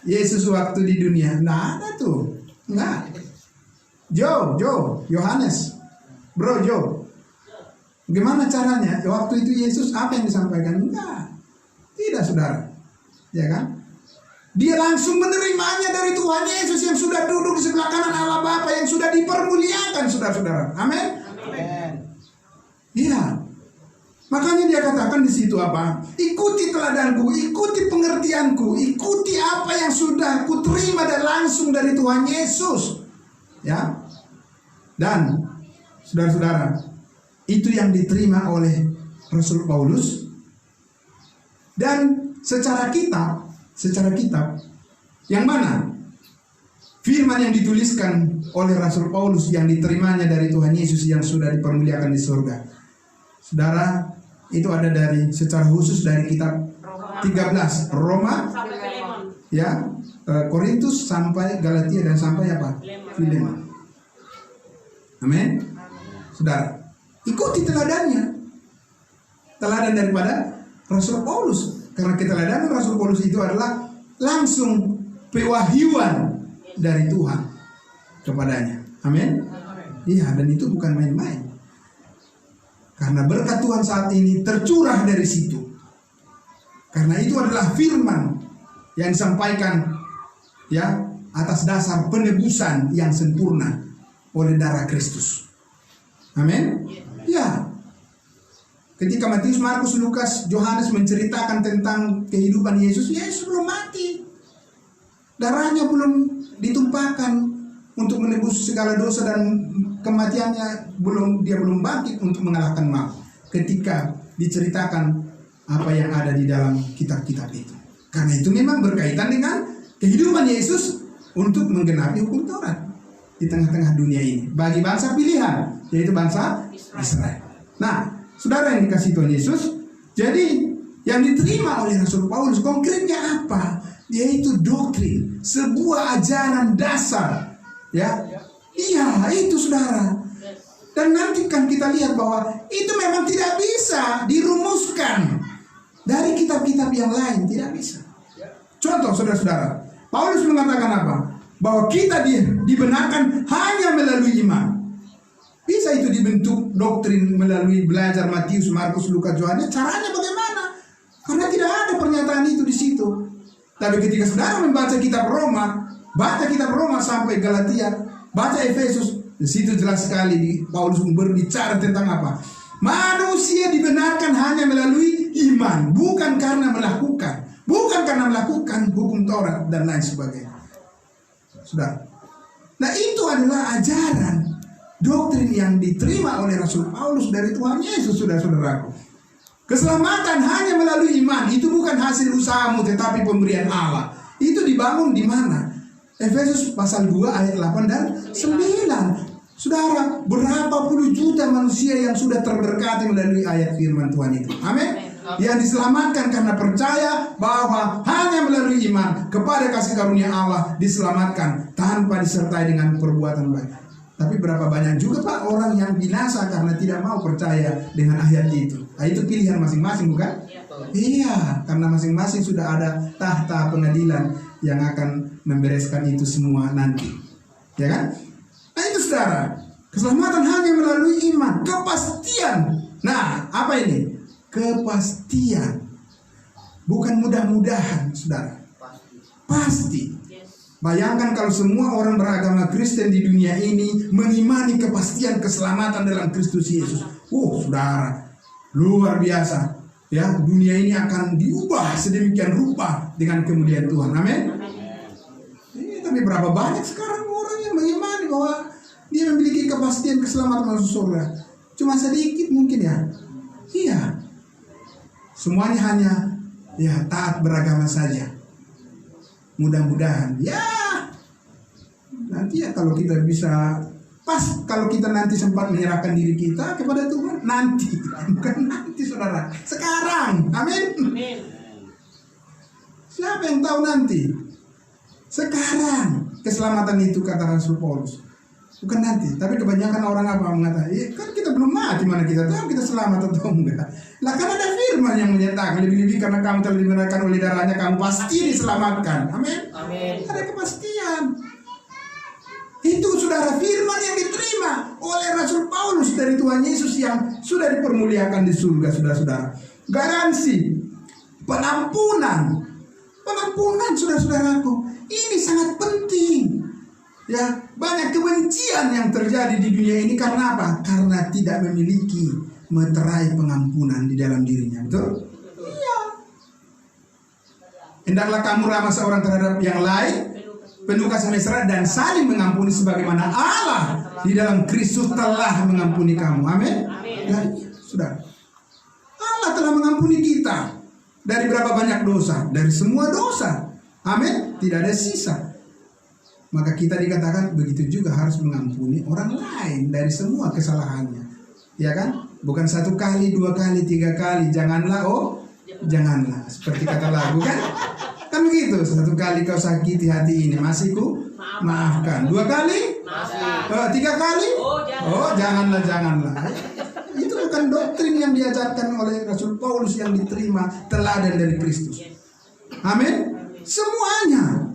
Yesus waktu di dunia, nah ada tuh, nggak. Yohanes, bro, gimana caranya? Waktu itu Yesus apa yang disampaikan? Enggak, tidak, saudara, ya kan? Dia langsung menerimanya dari Tuhan Yesus yang sudah duduk di sebelah kanan Allah Bapa, yang sudah dipermuliakan, saudara-saudara. Amin. Iya. Makanya dia katakan di situ apa? Ikuti teladanku, ikuti pengertianku, ikuti apa yang sudah kuterima dan langsung dari Tuhan Yesus. Ya. Dan saudara-saudara, itu yang diterima oleh Rasul Paulus. Dan secara kitab yang mana? Firman yang dituliskan oleh Rasul Paulus yang diterimanya dari Tuhan Yesus yang sudah dipermuliakan di surga. Saudara, itu ada dari secara khusus dari kitab 13 Roma, ya, Korintus sampai Galatia dan sampai apa? Filemon. Amin. Saudara, ikuti teladannya. Teladan daripada Rasul Paulus. Karena keteladanan Rasul Paulus itu adalah langsung pewahyuan dari Tuhan kepadanya. Amin. Iya, dan itu bukan main-main. Karena berkat Tuhan saat ini tercurah dari situ. Karena itu adalah firman yang disampaikan, ya, atas dasar penebusan yang sempurna oleh darah Kristus. Amin. Ya. Ketika Matius, Markus, Lukas, Yohanes menceritakan tentang kehidupan Yesus, Yesus belum mati. Darahnya belum ditumpahkan untuk menebus segala dosa, dan kematiannya dia belum bangkit untuk mengalahkan maut. Ketika diceritakan apa yang ada di dalam kitab-kitab itu. Karena itu memang berkaitan dengan kehidupan Yesus untuk menggenapi hukum Taurat di tengah-tengah dunia ini. Bagi bangsa pilihan, yaitu bangsa Israel. Nah, saudara yang dikasih Tuhan Yesus, jadi yang diterima oleh Rasul Paulus konkretnya apa? Yaitu doktrin, sebuah ajaran dasar, ya. Iya, itu saudara. Dan nanti kan kita lihat bahwa itu memang tidak bisa dirumuskan dari kitab-kitab yang lain, tidak bisa. Contoh saudara-saudara, Paulus mengatakan apa? Bahwa kita dibenarkan hanya melalui iman. Bisa itu dibentuk doktrin melalui belajar Matius, Markus, Lukas, Yohanes. Caranya bagaimana? Karena tidak ada pernyataan itu di situ. Tapi ketika saudara membaca kitab Roma, baca kitab Roma sampai Galatia, baca Efesus, di situ jelas sekali Paulus berbicara tentang apa? Manusia dibenarkan hanya melalui iman, bukan karena melakukan hukum Taurat dan lain sebagainya. Saudara. Nah, itu adalah ajaran doktrin yang diterima oleh Rasul Paulus dari Tuhan Yesus, saudara-saudaraku. Keselamatan hanya melalui iman. Itu bukan hasil usahamu, tetapi pemberian Allah. Itu dibangun di mana? Efesus pasal 2 ayat 8 dan 9. Saudara, berapa puluh juta manusia yang sudah terberkati melalui ayat firman Tuhan itu. Amin. Yang diselamatkan karena percaya bahwa hanya melalui iman kepada kasih karunia Allah diselamatkan tanpa disertai dengan perbuatan baik. Tapi berapa banyak juga Pak orang yang binasa karena tidak mau percaya dengan ayat itu. Nah, itu pilihan masing-masing, bukan? Iya, karena masing-masing sudah ada tahta pengadilan yang akan membereskan itu semua nanti. Ya kan? Nah, itu saudara, keselamatan hanya melalui iman, kepastian. Nah, apa ini? Kepastian. Bukan mudah-mudahan, saudara. Pasti. Bayangkan kalau semua orang beragama Kristen di dunia ini mengimani kepastian keselamatan dalam Kristus Yesus. Saudara, luar biasa. Ya, dunia ini akan diubah sedemikian rupa dengan kemuliaan Tuhan. Amin. Tapi berapa banyak sekarang orang yang mengimani bahwa dia memiliki kepastian keselamatan masuk surga? Cuma sedikit mungkin ya. Iya. Semuanya hanya ya taat beragama saja. Mudah-mudahan ya nanti ya kalau kita bisa kalau kita nanti sempat menyerahkan diri kita kepada Tuhan nanti, bukan nanti saudara, sekarang. Amin. Siapa yang tahu nanti? Sekarang keselamatan itu kata Rasul Paulus, bukan nanti. Tapi kebanyakan orang apa mengatakan, kan kita belum mati, mana kita tahu kita selamat atau enggak. Lah kan ada firman yang menyatakan lebih-lebih karena kamu telah dibenarkan oleh darahnya kamu pasti diselamatkan. Amin. Ada kepastian. Itu saudara firman yang diterima oleh Rasul Paulus dari Tuhan Yesus yang sudah dipermuliakan di surga, saudara-saudara. Garansi penampunan Pengampunan, saudara-saudaraku, ini sangat penting. Ya, banyak kebencian yang terjadi di dunia ini karena apa? Karena tidak memiliki meterai pengampunan di dalam dirinya, betul? Iya. Hendaklah kamu ramah seorang terhadap yang lain, penuh kasih mesra dan saling mengampuni sebagaimana Allah di dalam Kristus telah mengampuni kamu. Amin. Dan saudara, Allah telah mengampuni kita dari berapa banyak dosa? Dari semua dosa. Amin. Tidak ada sisa. Maka kita dikatakan begitu juga harus mengampuni orang lain dari semua kesalahannya. Ya kan? Bukan 1 kali, 2 kali, 3 kali. Janganlah, janganlah. Seperti kata lagu kan? Kan begitu. 1 kali kau sakiti hati ini, masih ku maafkan. 2 kali? 3 kali? Janganlah. Itu bukan doktrin yang diajarkan oleh Rasul Paulus yang diterima teladan dari Kristus. Amin. Semuanya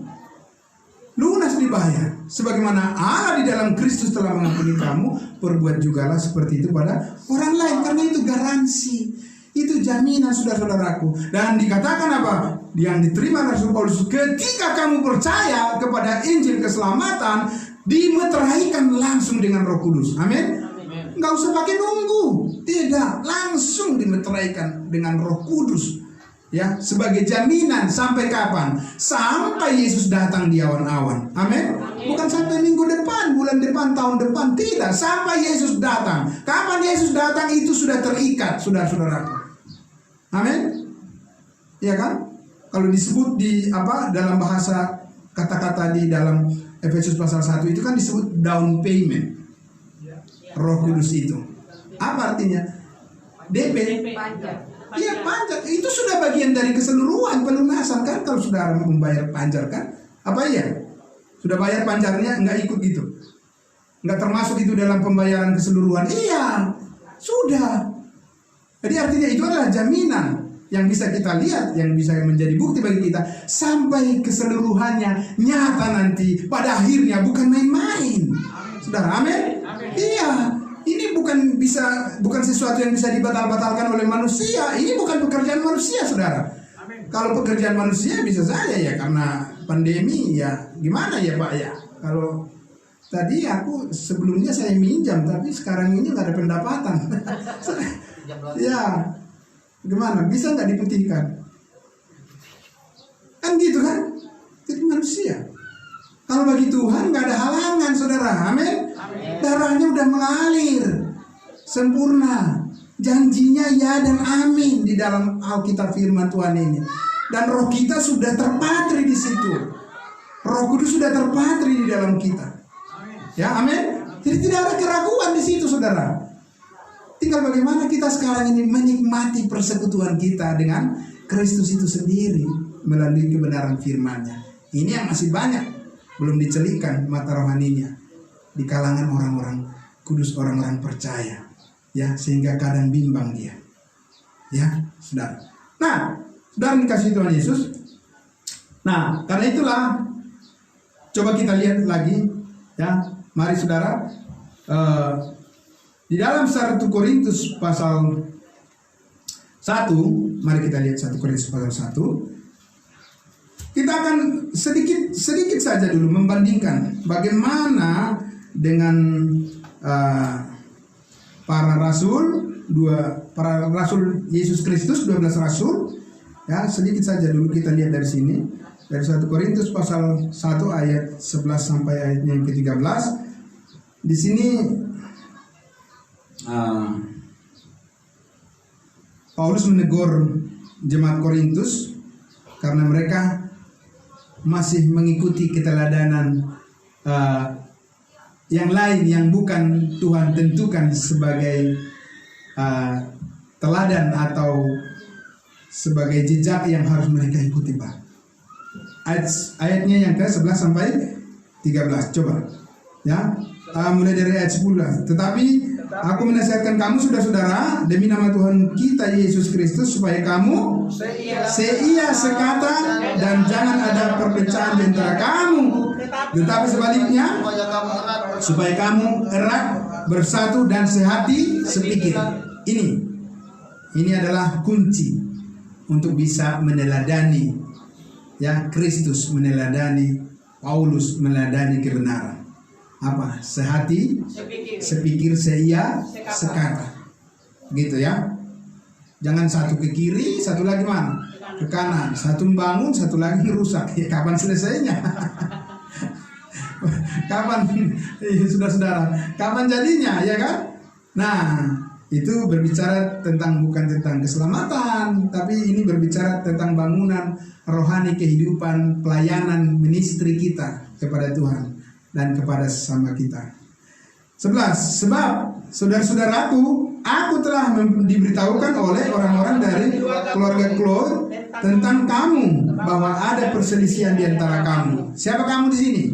lunas dibayar. Sebagaimana Allah di dalam Kristus telah mengampuni kamu, perbuat jugalah seperti itu pada orang lain. Karena itu garansi, itu jaminan, saudara-saudaraku. Dan dikatakan apa? Yang diterima Rasul Paulus, ketika kamu percaya kepada Injil keselamatan, dimeteraikan langsung dengan Roh Kudus. Amin. Nggak usah pakai nunggu, tidak, langsung dimeteraikan dengan Roh Kudus. Ya, sebagai jaminan sampai kapan? Sampai Yesus datang di awan-awan. Amin. Bukan sampai minggu depan, bulan depan, tahun depan, tidak. Sampai Yesus datang. Kapan Yesus datang itu sudah terikat, saudara-saudaraku. Amin. Ya kan? Kalau disebut di dalam bahasa kata-kata di dalam Efesus pasal 1 itu kan disebut down payment. Roh Kudus itu. Apa artinya? DP. Iya, pajak itu sudah bagian dari keseluruhan pelunasan kan. Kalau saudara membayar pajak kan, apa ya? Sudah bayar pajaknya, nggak ikut gitu, nggak termasuk itu dalam pembayaran keseluruhan. Iya, sudah. Jadi artinya itu adalah jaminan yang bisa kita lihat, yang bisa menjadi bukti bagi kita sampai keseluruhannya nyata nanti pada akhirnya, bukan main-main. Saudara, amin. Iya. Ini bukan sesuatu yang bisa dibatal-batalkan oleh manusia. Ini bukan pekerjaan manusia, saudara. Amin. Kalau pekerjaan manusia bisa saja ya, karena pandemi ya gimana ya Pak ya. Kalau tadi aku sebelumnya saya minjam, tapi sekarang ini nggak ada pendapatan. Ya, gimana? Bisa nggak diputihkan? Kan gitu kan? Jadi manusia. Kalau bagi Tuhan nggak ada halangan, saudara. Amin. Darahnya udah mengalir sempurna, janjinya ya dan amin di dalam Alkitab firman Tuhan ini. Dan roh kita sudah terpatri di situ. Roh Kudus sudah terpatri di dalam kita. Ya, amin. Jadi tidak ada keraguan di situ, saudara. Tinggal bagaimana kita sekarang ini menikmati persekutuan kita dengan Kristus itu sendiri melalui kebenaran firman-Nya. Ini yang masih banyak belum dicelikan mata rohaninya di kalangan orang-orang kudus, orang-orang percaya, ya, sehingga kadang bimbang dia, ya, saudara. Nah, saudara dikasih Tuhan Yesus. Nah, karena itulah, coba kita lihat lagi, ya, mari saudara, di dalam 1 Korintus pasal 1, mari kita lihat 1 Korintus pasal 1. Kita akan sedikit saja dulu membandingkan bagaimana dengan para rasul Yesus Kristus, 12 rasul. Ya, sedikit saja dulu kita lihat dari sini. Dari 1 Korintus pasal 1 ayat 11 sampai ayatnya yang ke-13. Di sini Paulus menegur jemaat Korintus karena mereka masih mengikuti keteladanan yang lain yang bukan Tuhan tentukan sebagai teladan atau sebagai jejak yang harus mereka ikuti, Pak. Ayatnya yang ke-11 sampai 13. Coba. Ya. Mulai dari ayat 10. Tetapi aku menasihatkan kamu saudara-saudara demi nama Tuhan kita Yesus Kristus supaya kamu seia sekata dan jangan ada perpecahan di antara kamu, tetapi sebaliknya supaya kamu erat, bersatu dan sehati sepikir. Ini adalah kunci untuk bisa meneladani Ya, Kristus meneladani, Paulus meneladani kebenaran. Apa? Sehati, sepikir, seia, sekata. Gitu ya. Jangan satu ke kiri, satu lagi mana? Ke kanan. Satu membangun, satu lagi rusak. Ya, kapan selesainya? Kapan? Saudara-saudara, kapan jadinya, ya kan? Nah, itu berbicara bukan tentang keselamatan, tapi ini berbicara tentang bangunan rohani kehidupan, pelayanan ministry kita kepada Tuhan dan kepada sesama kita. 11. Sebab saudara-saudaraku, aku telah diberitahukan oleh orang-orang dari keluarga Chloe tentang kamu, bahwa ada perselisihan di antara kamu. Siapa kamu di sini?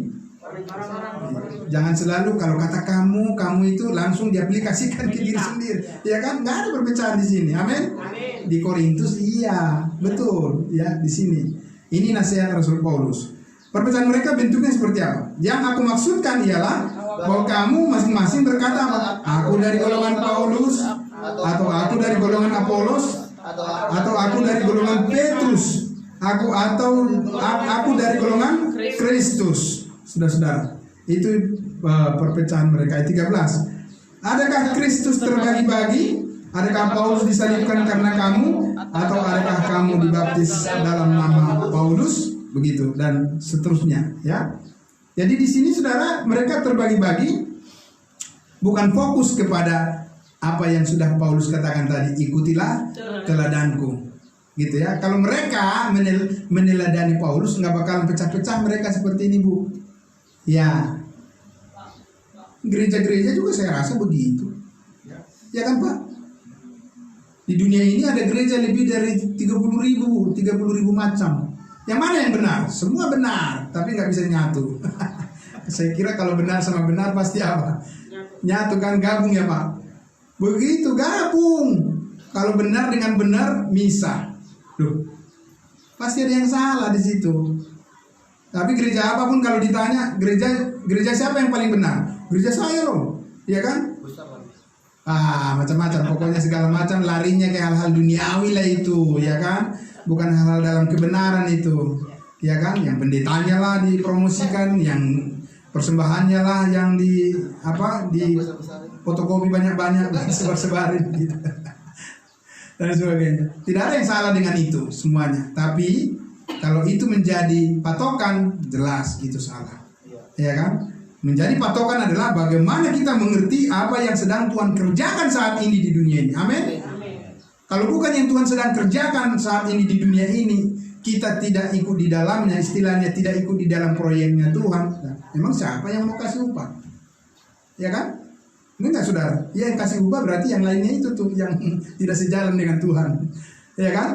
Jangan selalu kalau kata kamu itu langsung diaplikasikan ke diri sendiri, ya kan? Nggak ada perpecahan di sini, amin. Di Korintus iya, betul, ya di sini. Ini nasihat Rasul Paulus. Perpecahan mereka bentuknya seperti apa? Yang aku maksudkan ialah bahwa kamu masing-masing berkata apa? Aku dari golongan Paulus, atau aku dari golongan Apolos, atau aku dari golongan Petrus, aku dari golongan Kristus. Saudara-saudara, itu perpecahan mereka. 13. Adakah Kristus terbagi-bagi? Adakah Paulus disalibkan karena kamu? Atau adakah kamu dibaptis dalam nama Paulus? Begitu dan seterusnya, ya. Jadi di sini saudara, mereka terbagi-bagi, bukan fokus kepada apa yang sudah Paulus katakan tadi, ikutilah teladanku, gitu ya. Kalau mereka meneladani Paulus, nggak bakalan pecah-pecah mereka seperti ini, Bu. Ya, gereja-gereja juga saya rasa begitu, ya kan Pak? Di dunia ini ada gereja lebih dari 30.000 macam. Yang mana yang benar? Semua benar, tapi nggak bisa nyatu. Saya kira kalau benar sama benar pasti apa? Nyatu kan, gabung ya Pak? Begitu gabung. Kalau benar dengan benar misah. Loh, pasti ada yang salah di situ. Tapi gereja apapun kalau ditanya, gereja siapa yang paling benar? Gereja saya loh, ya kan? Macam-macam, pokoknya segala macam larinya ke hal-hal duniawi lah itu, ya kan? Bukan hal-hal dalam kebenaran itu, ya kan? Yang pendetanya lah dipromosikan, yang persembahannya lah yang di fotokopi banyak-banyak, sebar-sebarin gitu. Dan sebagainya. Tidak ada yang salah dengan itu semuanya, tapi kalau itu menjadi patokan, jelas itu salah, ya kan? Menjadi patokan adalah bagaimana kita mengerti apa yang sedang Tuhan kerjakan saat ini di dunia ini. Amin. Kalau bukan yang Tuhan sedang kerjakan saat ini di dunia ini, kita tidak ikut di dalamnya, istilahnya tidak ikut di dalam proyeknya Tuhan. Nah, memang siapa yang mau kasih upah? Ya kan? Enggak saudara? Ya, yang kasih upah berarti yang lainnya itu tuh yang tidak sejalan dengan Tuhan. Ya kan?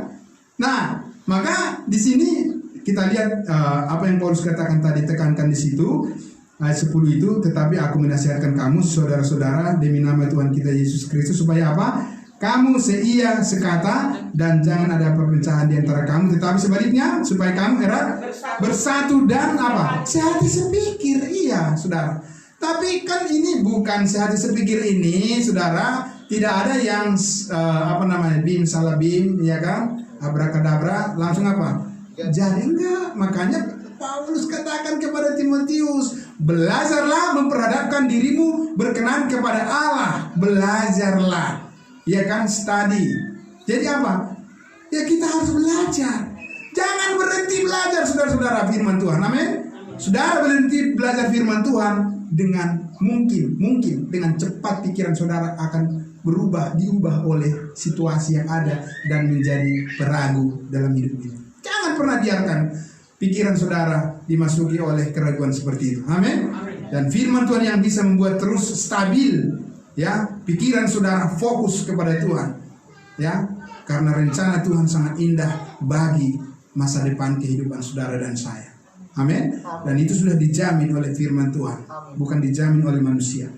Nah, maka di sini kita lihat apa yang Paulus katakan tadi, tekankan di situ ayat 10 itu, tetapi aku menasihatkan kamu saudara-saudara demi nama Tuhan kita Yesus Kristus supaya apa? Kamu seia sekata dan jangan ada perpecahan di antara kamu, tetapi sebaliknya supaya kamu erat bersatu dan apa? Sehati sepikir. Iya, saudara. Tapi kan ini bukan sehati sepikir ini, saudara. Tidak ada yang bim salah bim, ya kan? Abrakadabra langsung apa? Jadi enggak. Makanya Paulus katakan kepada Timotius, belajarlah memperhadapkan dirimu berkenan kepada Allah. Belajarlah, ya kan? Study. Jadi apa? Ya kita harus belajar. Jangan berhenti belajar, saudara-saudara, firman Tuhan. Amin. Saudara berhenti belajar firman Tuhan, dengan mungkin dengan cepat pikiran saudara akan diubah oleh situasi yang ada dan menjadi peragu dalam hidup ini. Jangan pernah biarkan pikiran saudara dimasuki oleh keraguan seperti itu. Amin. Dan firman Tuhan yang bisa membuat terus stabil, ya, pikiran saudara fokus kepada Tuhan, ya, karena rencana Tuhan sangat indah bagi masa depan kehidupan saudara dan saya. Amin. Dan itu sudah dijamin oleh firman Tuhan, bukan dijamin oleh manusia.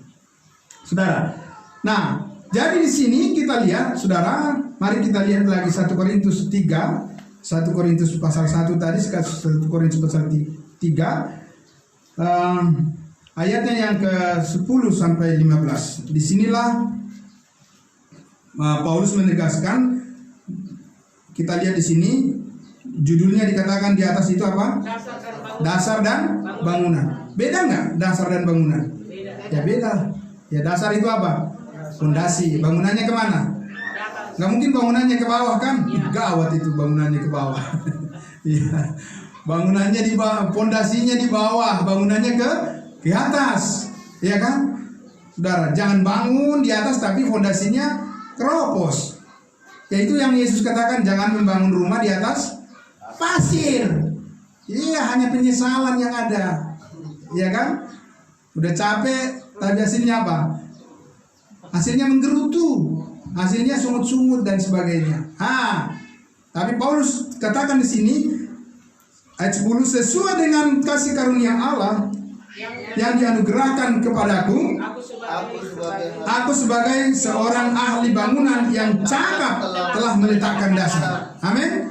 Saudara. Nah, jadi di sini kita lihat, saudara, mari kita lihat lagi 1 Korintus 3, 1 Korintus pasal 1 tadi, 1 Korintus pasal 3, ayatnya yang ke-10 sampai 15. Disinilah Paulus menegaskan, kita lihat di sini, Judulnya dikatakan di atas itu apa? Dasar dan bangunan. Beda nggak dasar dan bangunan? Ya beda. Ya dasar itu apa? Fondasi. Bangunannya kemana? Nggak mungkin bangunannya ke bawah kan? Gawat itu bangunannya ke bawah. Iya. Bangunannya di bawah, fondasinya di bawah, bangunannya ke atas. Ya kan? Saudara, jangan bangun di atas tapi fondasinya keropos. Yaitu yang Yesus katakan, jangan membangun rumah di atas pasir. Iya, hanya penyesalan yang ada. Iya kan? Udah capek, tapi hasilnya apa? Hasilnya menggerutu, hasilnya sungut-sungut dan sebagainya. Tapi Paulus katakan di sini ayat 10, sesuai dengan kasih karunia Allah yang dianugerahkan kepadaku, aku sebagai seorang ahli bangunan yang cakap telah meletakkan dasar. Amin.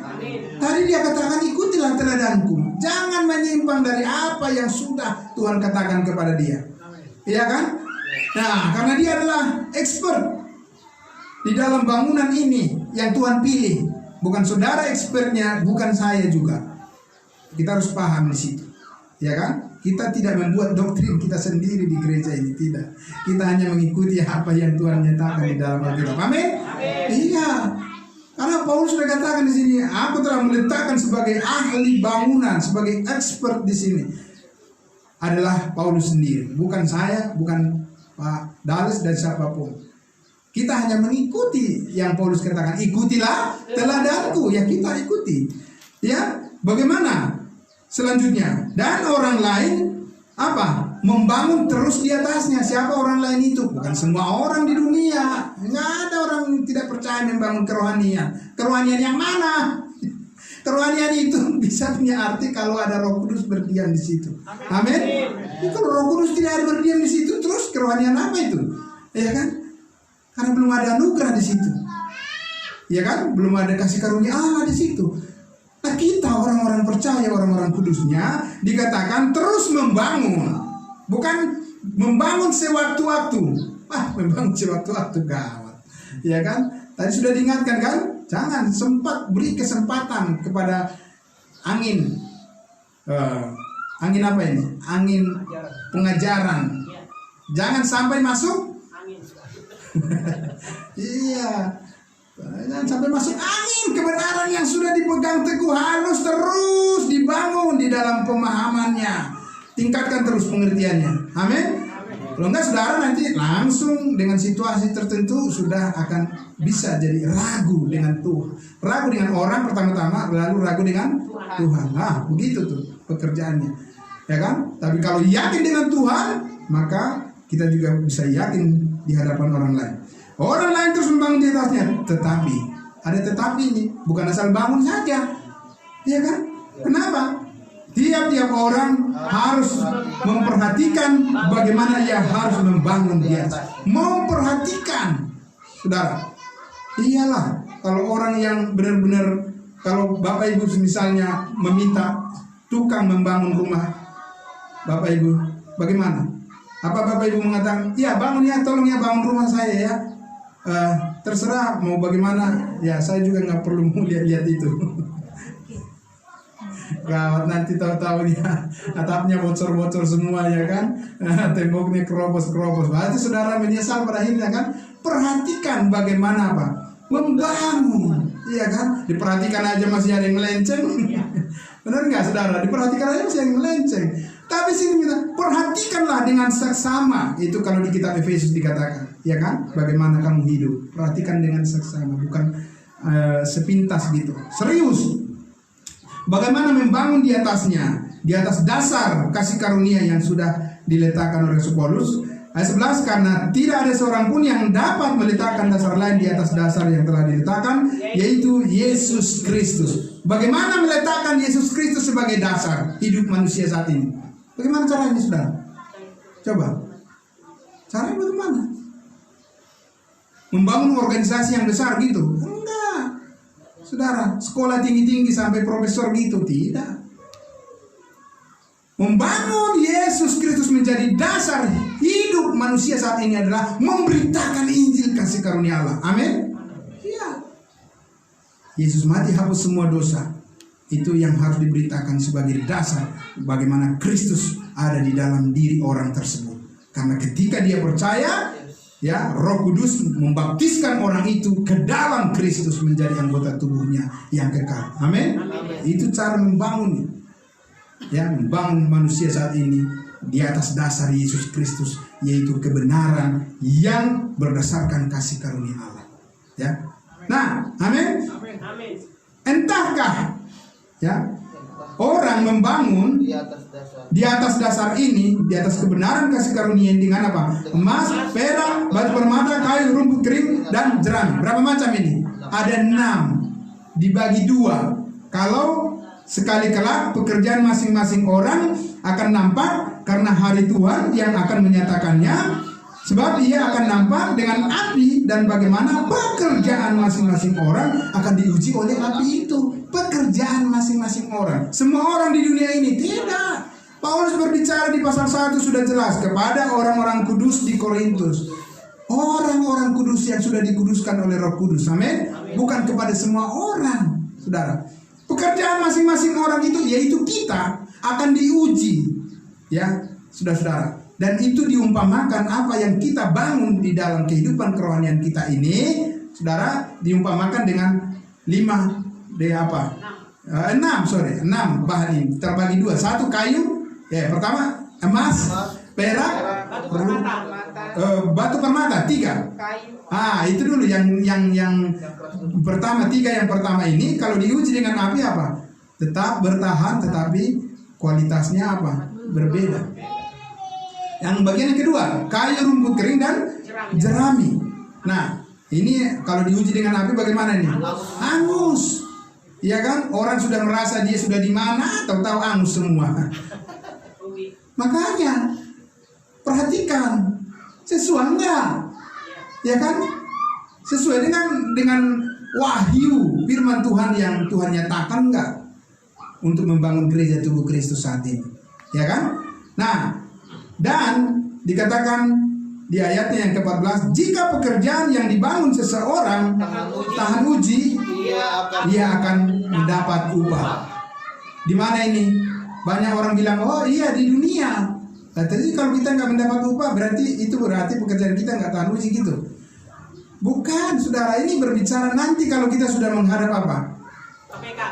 Tadi dia katakan, ikutilah teladanku, jangan menyimpang dari apa yang sudah Tuhan katakan kepada dia. Iya kan? Nah, karena dia adalah expert di dalam bangunan ini yang Tuhan pilih. Bukan saudara expertnya, bukan saya juga. Kita harus paham di situ. Ya kan? Kita tidak membuat doktrin kita sendiri di gereja ini, tidak. Kita hanya mengikuti apa yang Tuhan nyatakan di dalam Alkitab. Amin. Iya. Karena Paulus sudah katakan di sini, aku telah meletakkan sebagai ahli bangunan, sebagai expert di sini. Adalah Paulus sendiri, bukan saya, bukan Pak Dales dan siapapun. Kita hanya mengikuti yang Paulus katakan, ikutilah teladanku, ya kita ikuti. Ya, bagaimana selanjutnya? Dan orang lain apa? Membangun terus di atasnya. Siapa orang lain itu? Bukan semua orang di dunia. Nggak ada orang yang tidak percaya membangun kerohanian. Kerohanian yang mana? Kerohanian itu bisa punya arti kalau ada Roh Kudus berdiam di situ. Amin. Kalau Roh Kudus tidak ada berdiam di situ, terus kerohanian apa itu? Ya kan? Karena belum ada anugerah di situ. Ya kan? Belum ada kasih karunia Allah di situ. Nah, kita orang-orang percaya, orang-orang kudusnya dikatakan terus membangun. Bukan membangun sewaktu-waktu. Membangun sewaktu-waktu gawat. Ya kan? Tadi sudah diingatkan kan? Jangan sempat beri kesempatan kepada angin. Angin apa ini? Angin pengajaran. Jangan sampai masuk. Iya. Jangan sampai masuk angin kebenaran yang sudah dipegang teguh, harus terus dibangun di dalam pemahamannya. Tingkatkan terus pengertiannya. Amin. Kalau enggak, saudara nanti langsung dengan situasi tertentu sudah akan bisa jadi ragu dengan Tuhan, ragu dengan orang pertama-tama, lalu ragu dengan Tuhan. Nah, begitu tuh pekerjaannya, ya kan? Tapi kalau yakin dengan Tuhan, maka kita juga bisa yakin di hadapan orang lain. Orang lain terus membangun di atasnya, tetapi ada tetapi ini, bukan asal bangun saja, ya kan? Kenapa? Tiap-tiap orang harus memperhatikan bagaimana ia harus membangun di atas. Memperhatikan, saudara. Iyalah, kalau orang yang benar-benar, kalau Bapak Ibu misalnya meminta tukang membangun rumah, Bapak Ibu, bagaimana? Apa Bapak Ibu mengatakan, ya bangun ya, tolong ya bangun rumah saya ya. Terserah mau bagaimana, ya saya juga nggak perlu mau lihat-lihat itu. Gawat, nanti tahu-tahu dia atapnya bocor-bocor semua, ya kan? Temboknya keropos-keropos. Berarti saudara menyesal pada akhirnya kan? Perhatikan bagaimana apa? Membangun, iya kan? Diperhatikan aja masih ada yang melenceng. Benar nggak, saudara? Diperhatikan aja masih ada yang melenceng. Tapi sini kita perhatikanlah dengan seksama. Itu kalau di kitab Efesus dikatakan, ya kan? Bagaimana kamu hidup? Perhatikan dengan seksama, bukan sepintas gitu. Serius. Bagaimana membangun di atasnya, di atas dasar kasih karunia yang sudah diletakkan oleh Paulus. Ayat 11, karena tidak ada seorang pun yang dapat meletakkan dasar lain di atas dasar yang telah diletakkan, yaitu Yesus Kristus. Bagaimana meletakkan Yesus Kristus sebagai dasar hidup manusia saat ini? Bagaimana caranya, saudara? Coba. Caranya bagaimana? Membangun organisasi yang besar gitu? Enggak. Saudara, sekolah tinggi-tinggi sampai profesor gitu, tidak. Membangun Yesus Kristus menjadi dasar hidup manusia saat ini adalah memberitakan Injil kasih karunia Allah. Amin. Iya. Yesus mati hapus semua dosa. Itu yang harus diberitakan sebagai dasar bagaimana Kristus ada di dalam diri orang tersebut. Karena ketika dia percaya, ya, Roh Kudus membaptiskan orang itu ke dalam Kristus menjadi anggota tubuhnya yang kekal. Amin. Itu cara membangun, ya, membangun manusia saat ini di atas dasar Yesus Kristus, yaitu kebenaran yang berdasarkan kasih karunia Allah. Ya. Nah, amin. Entahkah, ya, orang membangun di atas dasar ini, di atas kebenaran kasih karunia dengan apa? Emas, perak, batu permata, kayu, rumput kering, dan jerami. Berapa macam ini? Ada 6. Dibagi 2. Kalau sekali kelak pekerjaan masing-masing orang akan nampak karena hari Tuhan yang akan menyatakannya. Sebab ia akan nampak dengan api, dan bagaimana pekerjaan masing-masing orang akan diuji oleh api itu. Pekerjaan masing-masing orang. Semua orang di dunia ini tidak. Paulus berbicara di pasal 1 sudah jelas kepada orang-orang kudus di Korintus. Orang-orang kudus yang sudah dikuduskan oleh Roh Kudus. Amin. Bukan kepada semua orang, saudara. Pekerjaan masing-masing orang itu, yaitu kita, akan diuji. Ya, saudara-saudara. Dan itu diumpamakan apa yang kita bangun di dalam kehidupan kerohanian kita ini, saudara, diumpamakan dengan 6 bahan ini terbagi 2. 1 kayu, ya, pertama emas, perak, batu permata. 3. Itu dulu yang pertama. 3 yang pertama ini kalau diuji dengan api apa? Tetap bertahan, tetapi kualitasnya apa? Berbeda. Yang bagian yang kedua, kayu, rumput kering, dan jerami. Nah, ini kalau diuji dengan api bagaimana nih? Angus. Iya kan? Orang sudah merasa dia sudah di mana, tahu-tahu angus semua. Makanya perhatikan, sesuai enggak? Ya kan? Sesuai dengan wahyu firman Tuhan yang Tuhan nyatakan enggak untuk membangun gereja tubuh Kristus saat ini. Ya kan? Nah, dan dikatakan di ayatnya yang ke-14, jika pekerjaan yang dibangun seseorang tahan uji, dia akan mendapat upah. Di mana ini? Banyak orang bilang, oh iya di dunia. Jadi kalau kita nggak mendapat upah, berarti pekerjaan kita nggak tahan uji gitu. Bukan, saudara, ini berbicara nanti kalau kita sudah menghadap apa?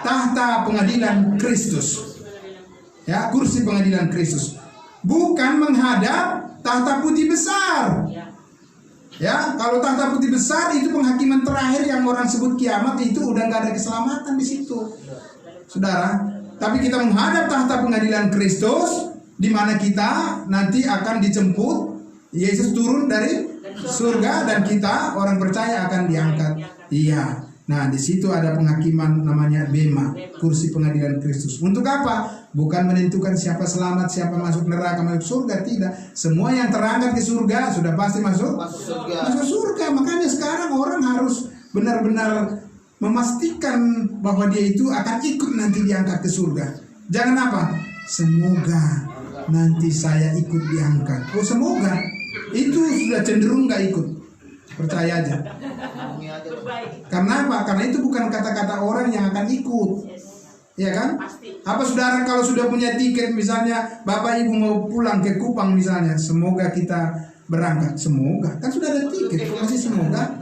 Tahta pengadilan Kristus. Ya, kursi pengadilan Kristus. Bukan menghadap tahta putih besar. Ya, kalau tahta putih besar itu penghakiman terakhir yang orang sebut kiamat, itu udah nggak ada keselamatan di situ, saudara. Tapi kita menghadap tahta pengadilan Kristus, di mana kita nanti akan dijemput. Yesus turun dari surga dan kita orang percaya akan diangkat. Iya. Nah, di situ ada penghakiman namanya bema, kursi pengadilan Kristus. Untuk apa? Bukan menentukan siapa selamat, siapa masuk neraka, masuk surga, tidak. Semua yang terangkat ke surga sudah pasti masuk surga. Makanya sekarang orang harus benar-benar memastikan bahwa dia itu akan ikut nanti diangkat ke surga. Jangan apa? Semoga nanti saya ikut diangkat. Oh, semoga. Itu sudah cenderung gak ikut. Percaya aja. Karena apa? Karena itu bukan kata-kata orang yang akan ikut. Ya kan? Apa saudara kalau sudah punya tiket, misalnya Bapak Ibu mau pulang ke Kupang misalnya, semoga kita berangkat. Semoga. Kan sudah ada tiket, masih semoga.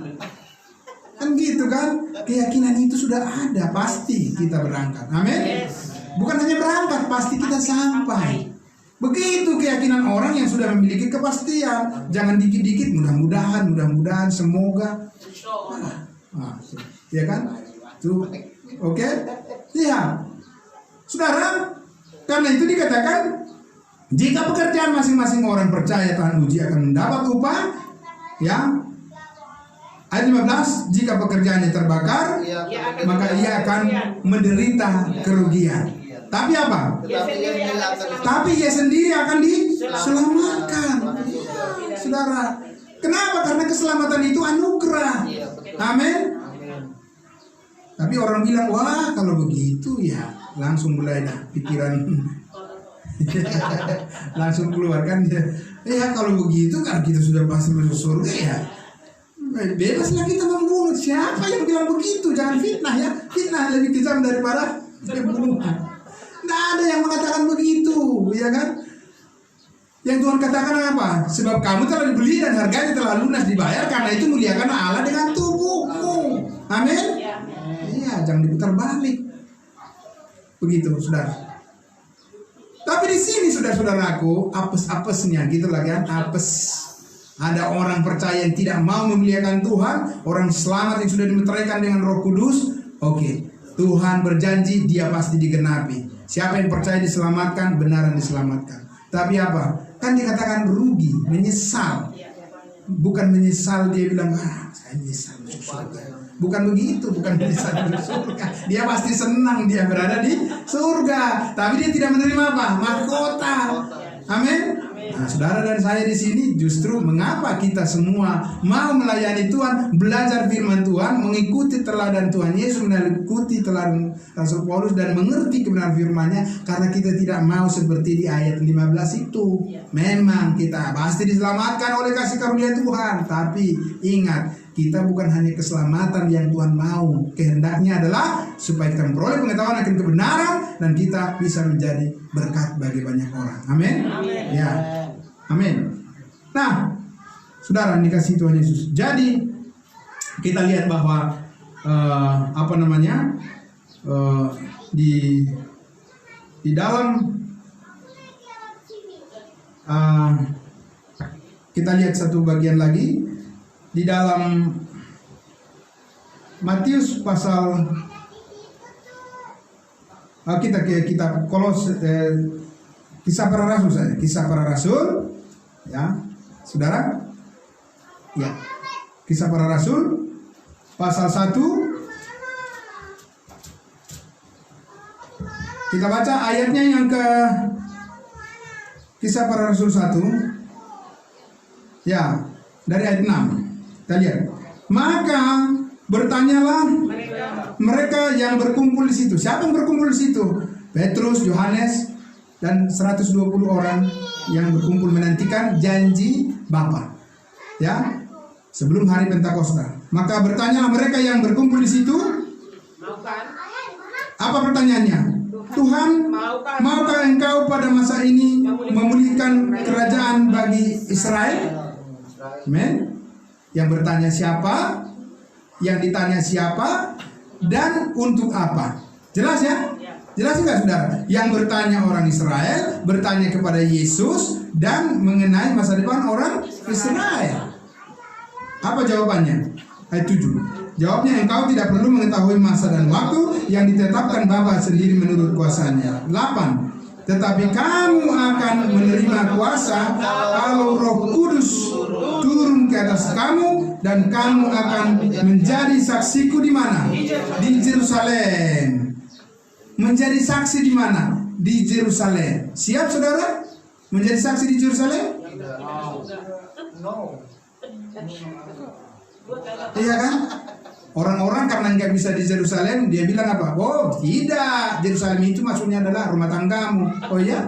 Kan gitu kan? Keyakinan itu sudah ada, pasti kita berangkat. Amin. Bukan hanya berangkat, pasti kita sampai. Begitu keyakinan orang yang sudah memiliki kepastian. Jangan dikit-dikit mudah-mudahan, semoga. Ya kan? Tuh. Oke? Lihat. Saudara, karena itu dikatakan jika pekerjaan masing-masing orang percaya tahan uji akan mendapat upah, ya. Ayat 15, jika pekerjaannya terbakar, maka ia akan menderita kerugian. Tapi apa? Tapi ia sendiri akan diselamatkan. Saudara, kenapa? Karena keselamatan itu anugerah. Amin. Tapi orang bilang, wah kalau begitu ya langsung mulai dah pikiran langsung keluar kan. Ya kalau begitu kan kita sudah pasti masuk surga ya. Bebaslah kita membunuh. Siapa yang bilang begitu? Jangan fitnah ya. Fitnah lebih kejam daripada pembunuhan. Tidak ada yang mengatakan begitu, ya kan? Yang Tuhan katakan apa? Sebab kamu telah dibeli dan harganya telah lunas dibayar, karena itu muliakan Allah dengan tubuhmu. Amin. Iya, jangan diputar balik. Begitu, saudara. Tapi di sini saudara-saudaraku, apes-apesnya gitu lah kan, apes. Ada orang percaya yang tidak mau memuliakan Tuhan, orang selamat yang sudah dimeteraikan dengan Roh Kudus. Oke, Tuhan berjanji dia pasti digenapi. Siapa yang percaya diselamatkan, benaran diselamatkan. Tapi apa? Kan dikatakan rugi, menyesal. Bukan menyesal dia bilang, saya menyesal masuk surga. Bukan begitu, bukan menyesal masuk surga. Dia pasti senang dia berada di surga. Tapi dia tidak menerima apa? Mahkota. Amin. Nah, saudara dan saya di sini justru mengapa kita semua mau melayani Tuhan, belajar firman Tuhan, mengikuti teladan Tuhan Yesus, mengikuti teladan Rasul Paulus dan mengerti kebenaran firman-Nya, karena kita tidak mau seperti di ayat 15 itu. Memang kita pasti diselamatkan oleh kasih karunia Tuhan, tapi ingat, kita bukan hanya keselamatan yang Tuhan mau, kehendaknya adalah supaya kita memperoleh pengetahuan akan kebenaran dan kita bisa menjadi berkat bagi banyak orang. Amin. Ya, amin. Nah, saudara dikasih Tuhan Yesus. Jadi kita lihat bahwa di dalam kita lihat satu bagian lagi. Di dalam Matius pasal kita Kisah Para Rasul saja, Kisah Para Rasul, ya, saudara, ya, Kisah Para Rasul pasal 1. Kita baca ayatnya yang ke Kisah Para Rasul 1, ya, dari ayat 6. Kita lihat. Maka bertanyalah mereka yang berkumpul di situ. Siapa yang berkumpul di situ? Petrus, Yohanes, dan 120 orang yang berkumpul menantikan janji Bapa. Ya, sebelum hari Pentakosta. Maka bertanyalah mereka yang berkumpul di situ. Apa pertanyaannya? Tuhan, maukah engkau pada masa ini memulihkan kerajaan bagi Israel? Amen. Yang bertanya siapa, yang ditanya siapa, dan untuk apa? Jelas ya? Jelas enggak saudara? Yang bertanya orang Israel, bertanya kepada Yesus, dan mengenai masa depan orang Israel. Apa jawabannya? Ayat 7. Jawabnya, engkau tidak perlu mengetahui masa dan waktu yang ditetapkan Bapa sendiri menurut kuasanya. 8. Tetapi kamu akan menerima kuasa kalau Roh Kudus turun ke atas kamu, dan kamu akan menjadi saksiku di mana? Di Yerusalem. Menjadi saksi di mana? Di Yerusalem. Siap saudara? Menjadi saksi di Yerusalem? Iya kan? Orang-orang karena nggak bisa di Yerusalem, dia bilang apa? Oh tidak, Yerusalem itu maksudnya adalah rumah tanggamu. Oh ya?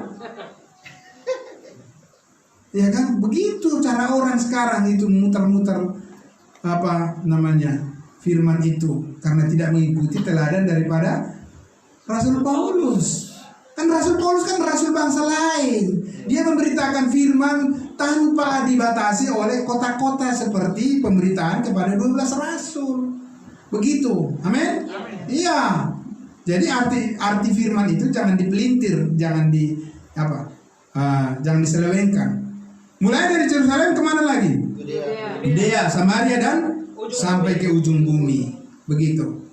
Ya kan? Begitu cara orang sekarang itu muter-muter firman itu, karena tidak mengikuti teladan daripada Rasul Paulus. Kan Rasul Paulus kan rasul bangsa lain. Dia memberitakan firman tanpa dibatasi oleh kota-kota seperti pemberitaan kepada 12 rasul. Begitu, amin? Iya. Jadi arti firman itu jangan dipelintir, jangan jangan diselewengkan. Mulai dari Yerusalem kemana lagi? Yudea, Samaria, dan sampai ke ujung bumi. Begitu.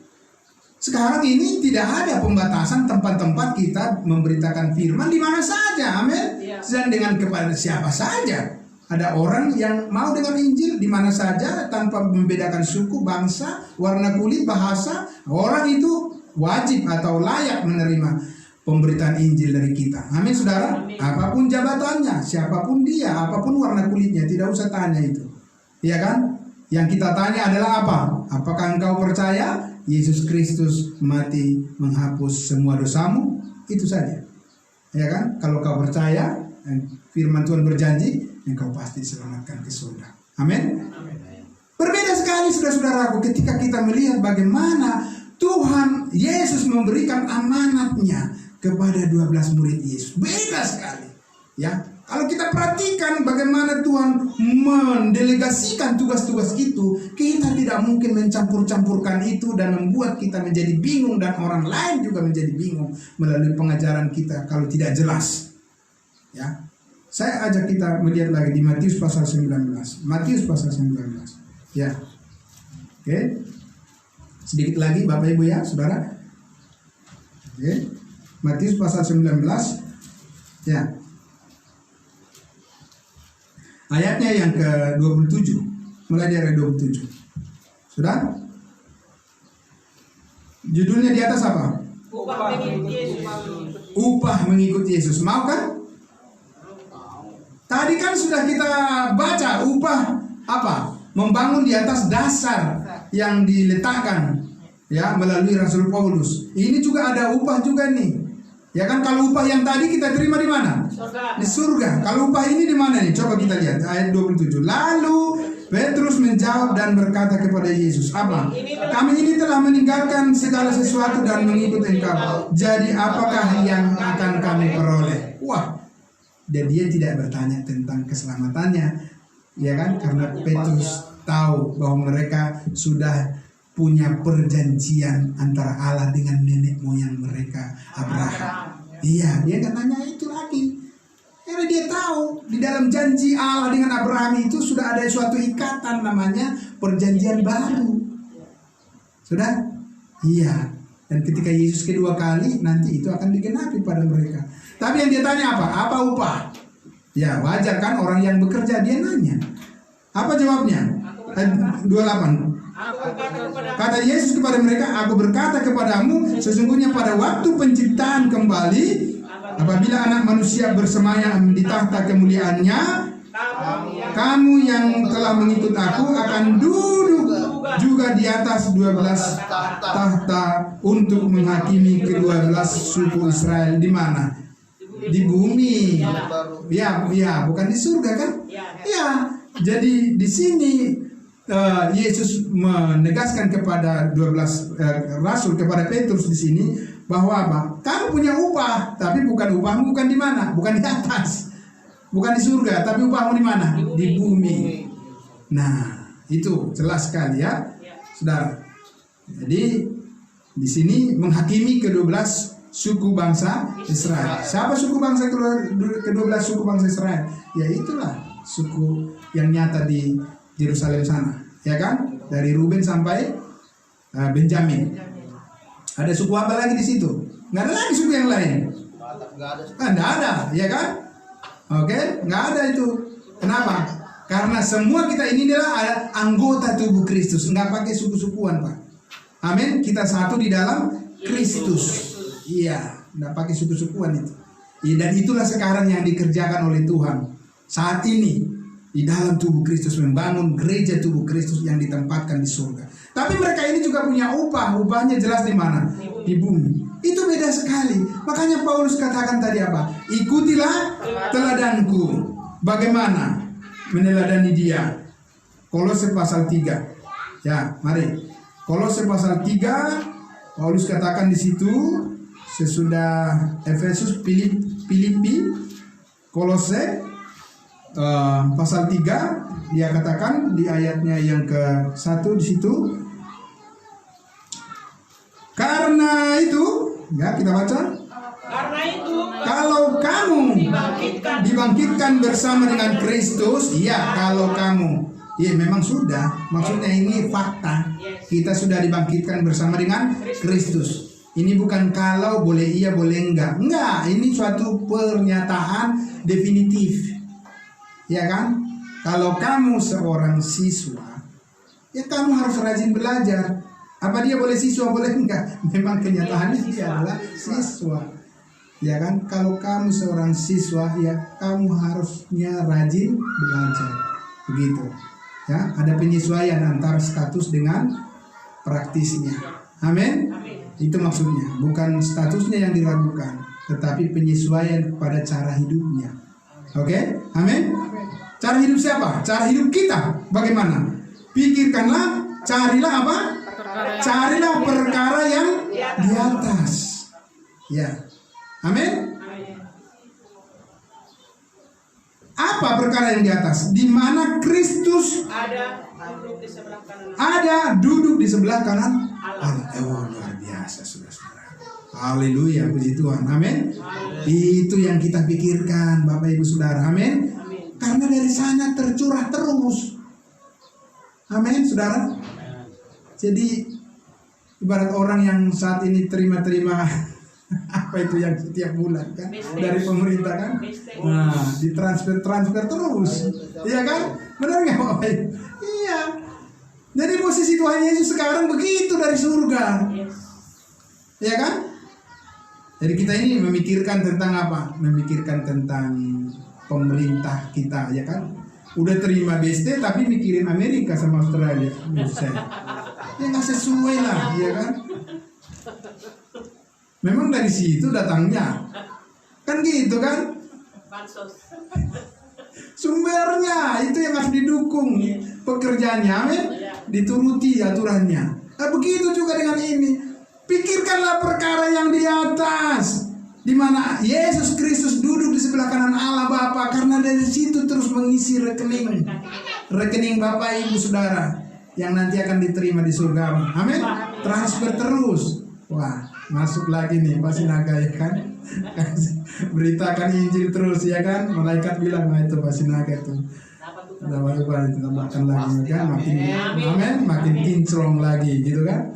Sekarang ini tidak ada pembatasan tempat-tempat kita memberitakan firman di mana saja, amin? Dan dengan kepada siapa saja. Ada orang yang mau dengan Injil di mana saja tanpa membedakan suku, bangsa, warna kulit, bahasa. Orang itu wajib atau layak menerima pemberitaan Injil dari kita. Amin saudara. Apapun jabatannya, siapapun dia, apapun warna kulitnya, tidak usah tanya itu. Iya kan? Yang kita tanya adalah apa? Apakah engkau percaya Yesus Kristus mati menghapus semua dosamu? Itu saja. Ya kan? Kalau kau percaya, firman Tuhan berjanji, engkau pasti diselamatkan ke surga. Amin. Berbeda sekali saudara-saudaraku ketika kita melihat bagaimana Tuhan Yesus memberikan amanatnya kepada 12 murid Yesus. Beda sekali. Ya, kalau kita perhatikan bagaimana Tuhan mendelegasikan tugas-tugas itu, kita tidak mungkin mencampur-campurkan itu dan membuat kita menjadi bingung dan orang lain juga menjadi bingung melalui pengajaran kita kalau tidak jelas. Ya, saya ajak kita melihat lagi di Matius pasal 19. Matius pasal 19. Ya, oke. Sedikit lagi Bapak Ibu ya, Saudara. Oke. Matius pasal 19. Ya. Ayatnya yang ke-27. Mulai dari 27. Sudah? Judulnya di atas apa? Upah mengikut Yesus. Upah mengikut Yesus. Mau kan? Tadi kan sudah kita baca upah apa? Membangun di atas dasar yang diletakkan ya melalui Rasul Paulus. Ini juga ada upah juga nih. Ya kan, kalau upah yang tadi kita terima di mana? Surga. Di surga. Kalau upah ini di mana nih? Coba kita lihat ayat 27. Lalu Petrus menjawab dan berkata kepada Yesus, apa? Kami ini telah meninggalkan segala sesuatu dan mengikut Engkau. Jadi apakah yang akan kami peroleh? Wah. Dan dia tidak bertanya tentang keselamatannya. Ya kan? Karena Petrus tahu bahwa mereka sudah punya perjanjian antara Allah dengan nenek moyang mereka, Abraham. Iya, dia nggak nanya itu lagi. Karena dia tahu di dalam janji Allah dengan Abraham itu sudah ada suatu ikatan namanya perjanjian baru. Sudah? Iya. Dan ketika Yesus kedua kali nanti itu akan digenapi pada mereka. Tapi yang dia tanya apa? Apa upah? Ya wajar kan, orang yang bekerja dia nanya. Apa jawabnya? 28. Kata Yesus kepada mereka, aku berkata kepadamu, sesungguhnya pada waktu penciptaan kembali, apabila anak manusia bersemayam di tahta kemuliaannya, kamu yang telah mengikut aku akan duduk juga di atas 12 tahta untuk menghakimi ke-12 suku Israel. Di mana? Di bumi. Ya, bukan di surga kan? Ya. Jadi di sini Yesus menegaskan kepada 12 rasul, kepada Petrus di sini bahwa apa? Kamu punya upah, tapi bukan upahmu bukan di mana? Bukan di atas. Bukan di surga, tapi upahmu di mana? Di bumi. Nah, itu jelas sekali ya, Saudara. Jadi di sini menghakimi ke-12 suku bangsa Israel. Siapa suku bangsa ke-12 suku bangsa Israel? Ya itulah suku yang nyata di Yerusalem sana, ya kan? Dari Ruben sampai Benjamin. Ada suku apa lagi di situ? Nggak ada lagi suku yang lain. Nggak ada, ya kan? Oke, nggak ada itu. Kenapa? Karena semua kita ini adalah anggota tubuh Kristus. Nggak pakai suku-sukuan, Pak. Amin. Kita satu di dalam Kristus. Iya, nggak pakai suku-sukuan itu. Ya, dan itulah sekarang yang dikerjakan oleh Tuhan saat ini. Di dalam tubuh Kristus, membangun gereja tubuh Kristus yang ditempatkan di surga. Tapi mereka ini juga punya upah. Upahnya jelas di mana? Di bumi. Itu beda sekali. Makanya Paulus katakan tadi apa? Ikutilah teladanku. Bagaimana meneladani dia? Kolose pasal 3. Ya, mari. Kolose pasal 3, Paulus katakan di situ sesudah Efesus, Filipi, Kolose pasal 3, dia katakan di ayatnya yang ke-1 di situ. Karena itu, ya kita baca. Karena itu, kalau kamu dibangkitkan bersama dengan Kristus, ya kalau kamu, ya memang sudah. Maksudnya ini fakta. Kita sudah dibangkitkan bersama dengan Kristus. Ini bukan kalau, boleh iya boleh enggak. Enggak, ini suatu pernyataan definitif. Ya kan? Kalau kamu seorang siswa, ya kamu harus rajin belajar. Apa dia boleh siswa, boleh enggak? Memang kenyataannya dia adalah siswa. Ya kan? Kalau kamu seorang siswa, ya kamu harusnya rajin belajar. Begitu. Ya, ada penyesuaian antara status dengan praktisnya. Amin. Itu maksudnya. Bukan statusnya yang diragukan, tetapi penyesuaian kepada cara hidupnya. Oke? Amin. Cara hidup siapa? Cara hidup kita. Bagaimana? Pikirkanlah, carilah apa? Carilah perkara yang di atas. Ya. Amin. Amin. Apa perkara yang di atas? Di mana Kristus Ada duduk di sebelah kanan. ada duduk di sebelah kanan Allah. Luar biasa, saudara-saudara. Haleluya, puji Tuhan. Amin. Itu yang kita pikirkan, Bapak Ibu Saudara. Amin. Amin. Karena dari sana tercurah terus. Amin, saudara. Jadi ibarat orang yang saat ini terima-terima apa itu yang setiap bulan kan dari pemerintah kan, nah ditransfer terus, iya kan, benar nggak Bapak Ibu? Iya. Jadi posisi Tuhan Yesus sekarang begitu dari surga, Yes. iya kan? Jadi kita ini memikirkan tentang apa? Memikirkan tentang pemerintah kita, ya kan? Udah terima BST tapi mikirin Amerika sama Australia, menurut saya. Ya nggak sesuai lah, ya kan? Memang dari situ datangnya, kan gitu kan? Bansos. Sumbernya itu yang harus didukung, pekerjaannya, amin? Dituruti aturannya. Nah, begitu juga dengan ini. Pikirkanlah perkara yang di atas, di mana Yesus Kristus duduk di sebelah kanan Allah Bapa, karena dari situ terus mengisi rekening Bapak Ibu Saudara yang nanti akan diterima di surga. Amin. Transfer terus. Wah, masuk lagi nih Pak Sinaga, ya kan? Beritakan Injil terus, ya kan? Malaikat bilang, nah itu Pak Sinaga tuh. Tambahkan lagi, kan? Makin kinclong lagi, gitu kan?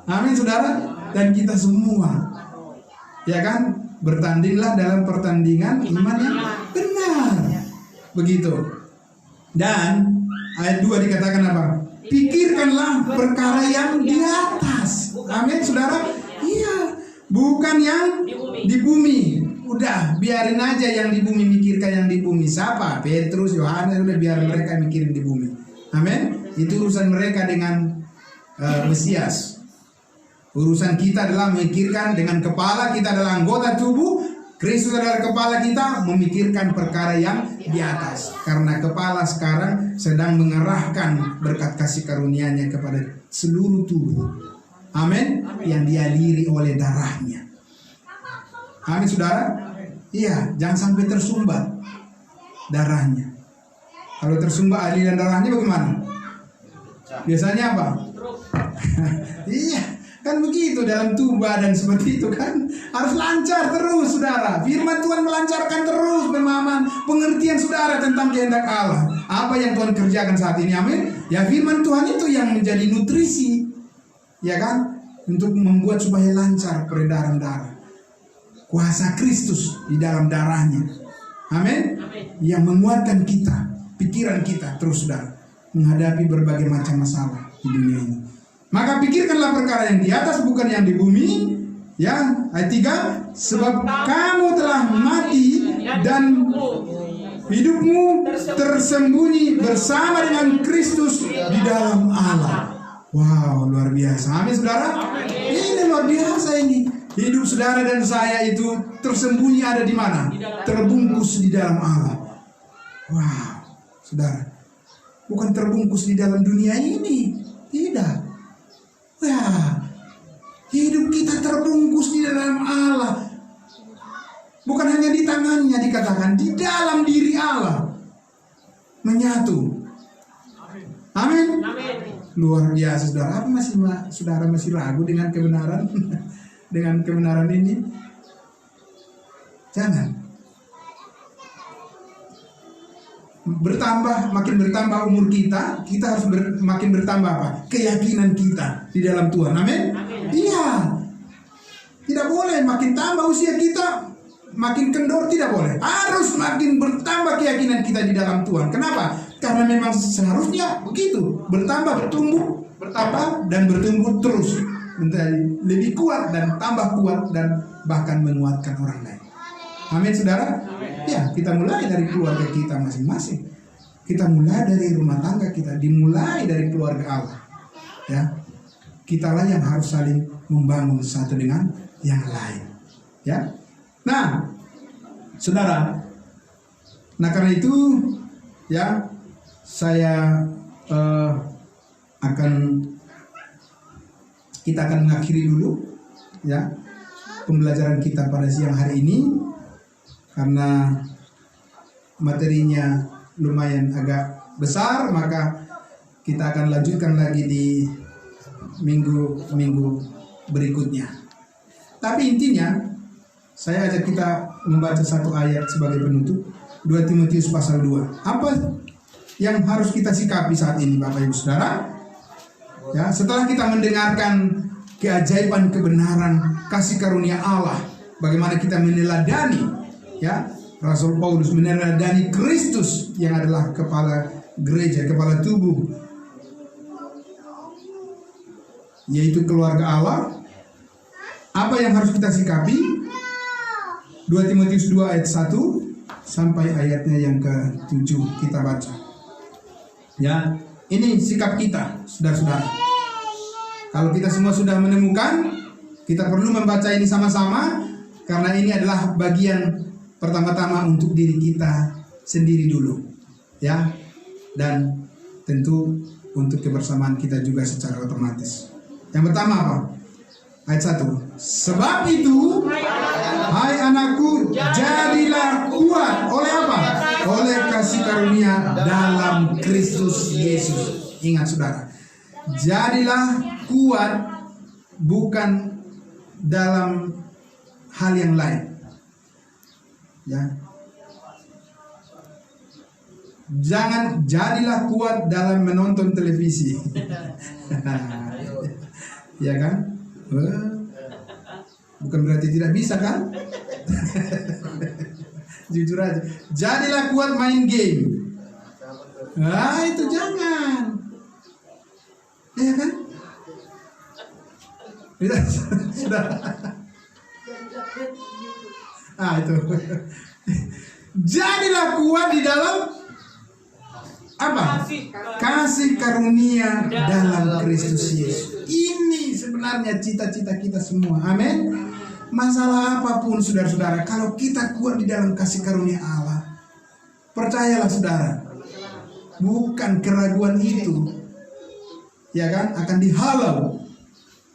Amin, saudara. Dan kita semua, ya kan, bertandinglah dalam pertandingan iman yang benar. Begitu. Dan ayat 2 dikatakan apa? Pikirkanlah perkara yang di atas. Amin, saudara. Iya, bukan yang di bumi. Udah, biarin aja yang di bumi, mikirkan yang di bumi. Siapa? Petrus, Yohanes, udah biar mereka mikirin di bumi. Amin. Itu urusan mereka dengan Mesias. Urusan kita adalah memikirkan dengan kepala, kita adalah anggota tubuh, Kristus adalah kepala kita, memikirkan perkara yang di atas. Karena kepala sekarang sedang mengerahkan berkat kasih karunia-Nya kepada seluruh tubuh. Amin. Yang dialiri oleh darahnya. Amin, saudara. Iya, jangan sampai tersumbat darahnya. Kalau tersumbat aliran darahnya bagaimana? Biasanya apa? Iya, kan begitu dalam tubuh badan seperti itu kan. Harus lancar terus, saudara. Firman Tuhan melancarkan terus pemahaman, pengertian saudara tentang kehendak Allah. Apa yang Tuhan kerjakan saat ini, amin. Ya, firman Tuhan itu yang menjadi nutrisi, ya kan, untuk membuat supaya lancar peredaran darah. Kuasa Kristus di dalam darahnya, amin, yang menguatkan kita, pikiran kita terus, saudara, menghadapi berbagai macam masalah di dunia ini. Maka pikirkanlah perkara yang di atas, bukan yang di bumi. Ya, ayat 3, sebab kamu telah mati dan hidupmu tersembunyi bersama dengan Kristus di dalam Allah. Wow, luar biasa. Amin, saudara. Ini luar biasa ini. Hidup saudara dan saya itu tersembunyi ada di mana? Terbungkus di dalam Allah. Wow, saudara. Bukan terbungkus di dalam dunia ini. Tidak. Wah, hidup kita terbungkus di dalam Allah. Bukan hanya di tangannya dikatakan, di dalam diri Allah. Menyatu. Amin. Luar biasa, saudara. Apa saudara masih ragu dengan kebenaran? Dengan kebenaran ini? Jangan. Makin bertambah umur kita harus makin bertambah apa? Keyakinan kita di dalam Tuhan. Amin. Iya. Tidak boleh makin tambah usia kita, makin kendor, tidak boleh. Harus makin bertambah keyakinan kita di dalam Tuhan. Kenapa? Karena memang seharusnya begitu. Bertambah, bertumbuh, bertambah dan bertumbuh terus. Menjadi lebih kuat dan tambah kuat dan bahkan menguatkan orang lain. Amin, saudara. Ya, kita mulai dari keluarga kita masing-masing. Kita mulai dari rumah tangga kita, dimulai dari keluarga Allah. Ya, kitalah yang harus saling membangun satu dengan yang lain. Ya, nah, saudara. Nah, karena itu, ya, saya kita akan mengakhiri dulu ya pembelajaran kita pada siang hari ini, karena materinya lumayan agak besar, maka kita akan lanjutkan lagi di minggu berikutnya. Tapi intinya saya ajak kita membaca satu ayat sebagai penutup, 2 Timotius pasal 2. Apa yang harus kita sikapi saat ini, Bapak Ibu Saudara? Ya, setelah kita mendengarkan keajaiban kebenaran kasih karunia Allah, bagaimana kita meneladani, ya, Rasul Paulus meneladani Kristus yang adalah kepala gereja, kepala tubuh, yaitu keluarga Allah. Apa yang harus kita sikapi? 2 Timotius 2 ayat 1 sampai ayatnya yang ke-7 kita baca. Ya, ini sikap kita, saudara-saudara. Kalau kita semua sudah menemukan, kita perlu membaca ini sama-sama, karena ini adalah bagian pertama-tama untuk diri kita sendiri dulu, ya, dan tentu untuk kebersamaan kita juga secara otomatis. Yang pertama apa? Ayat 1. Sebab itu, hai anakku, jadilah kuat. Oleh apa? Oleh kasih karunia dalam Kristus Yesus. Ingat saudara, jadilah kuat bukan dalam hal yang lain, ya. Jangan jadilah kuat dalam menonton televisi. Ya kan? Bukan berarti tidak bisa kan? Jujur aja. Jadilah kuat main game. Nah, itu jangan. Ya kan? Sudah. Itu. Jadilah kuat di dalam apa? Kasih karunia dalam Kristus Yesus. Ini sebenarnya cita-cita kita semua. Amin. Masalah apapun saudara-saudara, kalau kita kuat di dalam kasih karunia Allah, percayalah saudara, bukan keraguan itu, ya kan, akan dihalau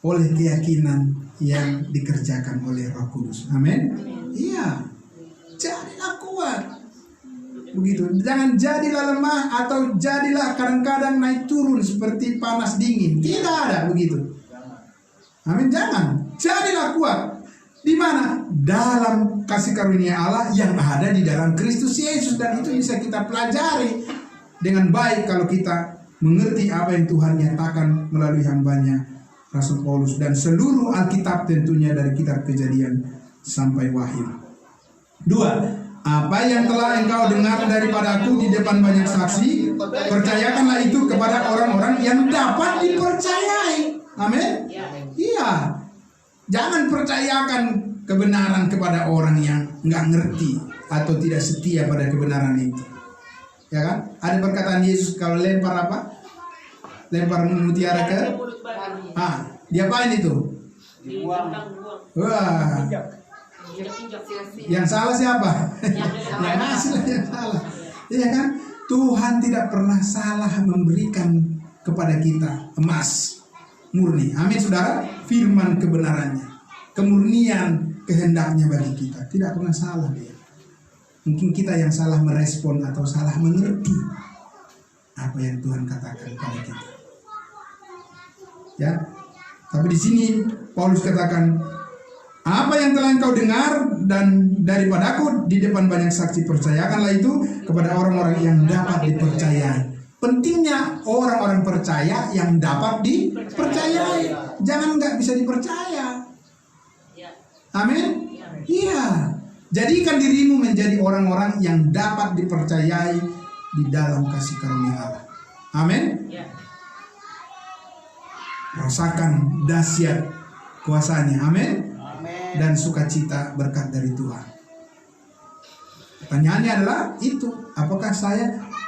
oleh keyakinan yang dikerjakan oleh Roh Kudus. Amin. Iya. Jadilah kuat. Begitu. Jangan jadilah lemah atau jadilah kadang-kadang naik turun seperti panas dingin. Tidak ada begitu. Amin. Jangan. Jadilah kuat. Di mana? Dalam kasih karunia Allah yang ada di dalam Kristus Yesus, dan itu bisa kita pelajari dengan baik kalau kita mengerti apa yang Tuhan nyatakan melalui hambanya Rasul Paulus dan seluruh Alkitab, tentunya dari kitab Kejadian sampai Wahyu. 2. Apa yang telah engkau dengar daripadaku di depan banyak saksi, percayakanlah itu kepada orang-orang yang dapat dipercayai. Amin. Iya. Jangan percayakan kebenaran kepada orang yang nggak ngerti atau tidak setia pada kebenaran itu. Ya kan? Ada perkataan Yesus, kalau lempar apa? Lempar mutiara ke? Diapain itu? Wah. Yang salah siapa? Yang asli yang salah. Iya kan? Tuhan tidak pernah salah memberikan kepada kita emas murni. Amin saudara. Firman kebenarannya, kemurnian kehendaknya bagi kita tidak pernah salah dia. Mungkin kita yang salah merespon atau salah mengerti apa yang Tuhan katakan kepada kita. Ya. Tapi di sini Paulus katakan, apa yang telah engkau dengar dan daripadaku di depan banyak saksi, percayakanlah itu kepada orang-orang yang dapat dipercayai. Pentingnya orang-orang percaya yang dapat dipercayai. Jangan nggak bisa dipercaya. Amin. Iya. Jadikan dirimu menjadi orang-orang yang dapat dipercayai di dalam kasih karunia Allah. Amin. Rasakan dahsyat kuasanya. Amin. Dan sukacita berkat dari Tuhan. Pertanyaannya adalah itu, apakah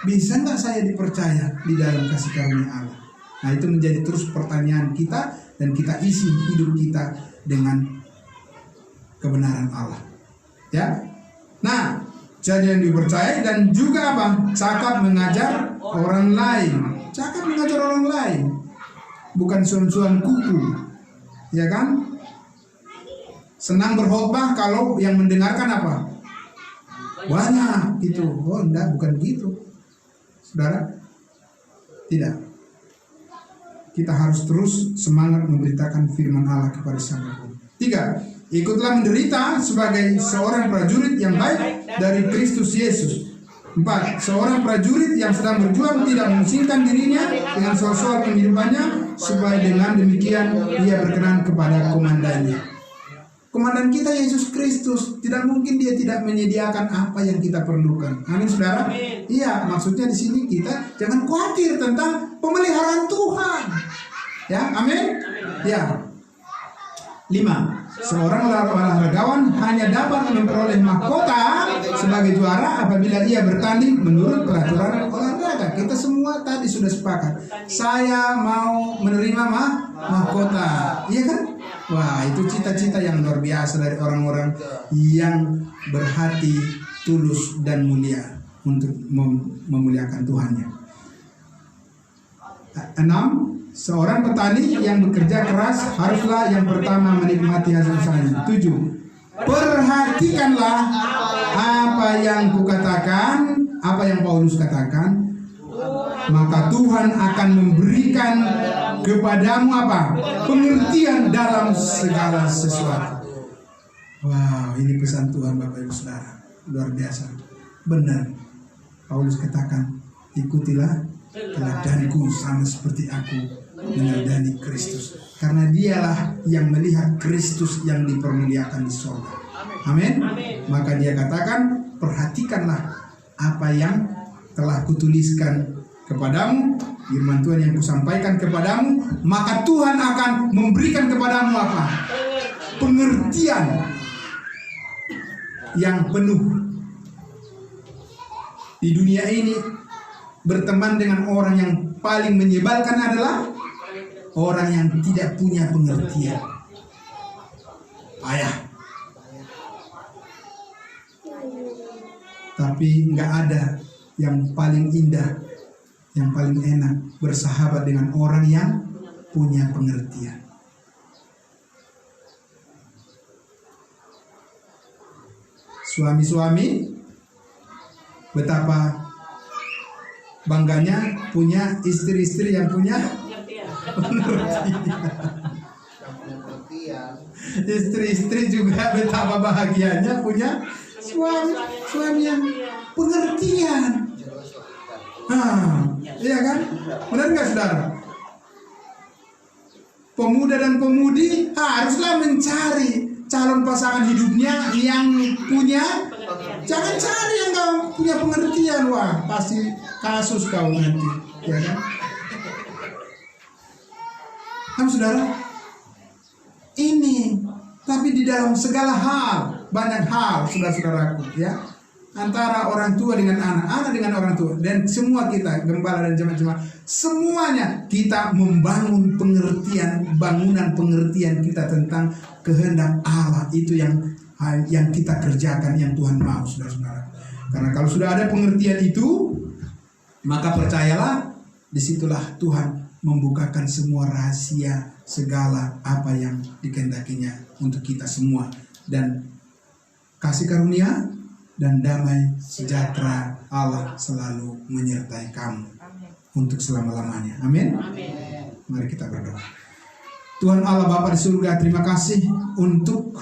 bisa nggak saya dipercaya di dalam kasih karunia Allah? Nah, itu menjadi terus pertanyaan kita, dan kita isi hidup kita dengan kebenaran Allah. Ya. Nah, jadi yang dipercaya dan juga apa? Cakap mengajar orang lain. Cakap mengajar orang lain. Bukan suam-suam kuku. Ya kan? senang berkhotbah kalau yang mendengarkan apa? Banyak gitu. Oh enggak, bukan gitu. Saudara, tidak. Kita harus terus semangat memberitakan firman Allah kepada siapapun. 3. Ikutlah menderita sebagai seorang prajurit yang baik dari Kristus Yesus. 4. Seorang prajurit yang sedang berjuang tidak memusingkan dirinya dengan soal-soal kehidupannya, supaya dengan demikian ia berkenan kepada komandannya. Komandan kita Yesus Kristus, tidak mungkin dia tidak menyediakan apa yang kita perlukan. Amin, saudara. Iya, maksudnya di sini kita jangan khawatir tentang pemeliharaan Tuhan. Ya, amin. Ya. 5. Seorang olahragawan hanya dapat memperoleh mahkota sebagai juara apabila ia bertanding menurut peraturan olahraga. Kita semua tadi sudah sepakat. Saya mau menerima mahkota, iya kan? Wah, itu cita-cita yang luar biasa dari orang-orang yang berhati tulus dan mulia untuk memuliakan Tuhannya. 6. Seorang petani yang bekerja keras haruslah yang pertama menikmati hasil usahanya. 7. Perhatikanlah apa yang kukatakan, apa yang Paulus katakan, maka Tuhan akan memberikan kepadamu apa? Pengertian dalam segala sesuatu. Wow, ini pesan Tuhan Bapak Ibu Saudara, luar biasa. Benar, Paulus katakan, ikutilah teladanku sama seperti aku meneladani Kristus, karena dialah yang melihat Kristus yang dipermuliakan di surga. Amin. Maka dia katakan, perhatikanlah apa yang telah kutuliskan kepadamu, firman Tuhan yang kusampaikan kepadamu, maka Tuhan akan memberikan kepadamu apa? Pengertian yang penuh. Di dunia ini berteman dengan orang yang paling menyebalkan adalah orang yang tidak punya pengertian. Payah. Tapi nggak ada yang paling indah, yang paling enak bersahabat dengan orang yang punya pengertian. Suami-suami betapa bangganya punya istri-istri yang punya pengertian. Istri-istri juga betapa bahagianya punya suami yang pengertian. Iya kan? Benar nggak, saudara? Pemuda dan pemudi haruslah mencari calon pasangan hidupnya yang punya. Jangan cari yang nggak punya pengertian. Wah, pasti kasus kau nanti, ya kan? Kan, saudara? Ini, tapi di dalam segala hal, banyak hal, saudara-saudaraku, ya. Antara orang tua dengan anak dengan orang tua, dan semua kita, gembala dan jemaat-jemaat, semuanya kita membangun pengertian, bangunan pengertian kita tentang kehendak Allah. Itu yang kita kerjakan, yang Tuhan mau, saudara-saudara. Karena kalau sudah ada pengertian itu, maka percayalah, disitulah Tuhan membukakan semua rahasia, segala apa yang dikehendakinya untuk kita semua. Dan kasih karunia dan damai sejahtera Allah selalu menyertai kamu untuk selama-lamanya. Amin. Mari kita berdoa. Tuhan Allah Bapa di surga, terima kasih untuk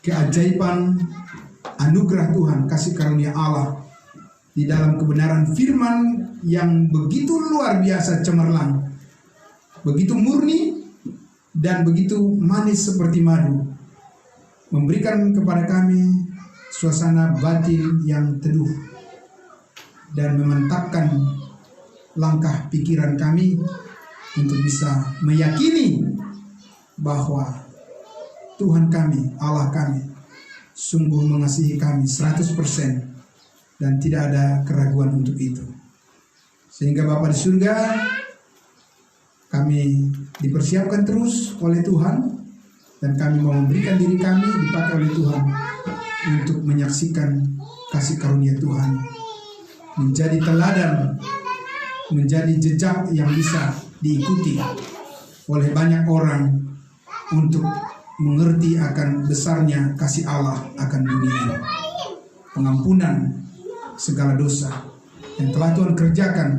keajaiban anugerah Tuhan, kasih karunia Allah di dalam kebenaran firman yang begitu luar biasa cemerlang, begitu murni dan begitu manis seperti madu, memberikan kepada kami suasana batin yang teduh dan memantapkan langkah pikiran kami untuk bisa meyakini bahwa Tuhan kami, Allah kami, sungguh mengasihi kami 100% dan tidak ada keraguan untuk itu. Sehingga Bapa di surga, kami dipersiapkan terus oleh Tuhan, dan kami mau memberikan diri kami dipakai oleh Tuhan untuk menyaksikan kasih karunia Tuhan, menjadi teladan, menjadi jejak yang bisa diikuti oleh banyak orang untuk mengerti akan besarnya kasih Allah akan dunia ini. Pengampunan segala dosa yang telah Tuhan kerjakan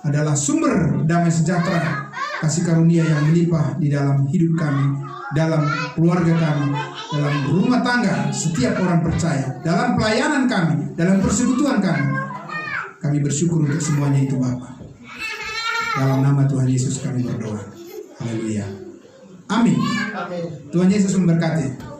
adalah sumber damai sejahtera, kasih karunia yang melimpah di dalam hidup kami, dalam keluarga kami, dalam rumah tangga setiap orang percaya, dalam pelayanan kami, dalam persekutuan kami. Kami bersyukur untuk semuanya itu Bapa. Dalam nama Tuhan Yesus kami berdoa. Haleluya. Amin. Tuhan Yesus memberkati.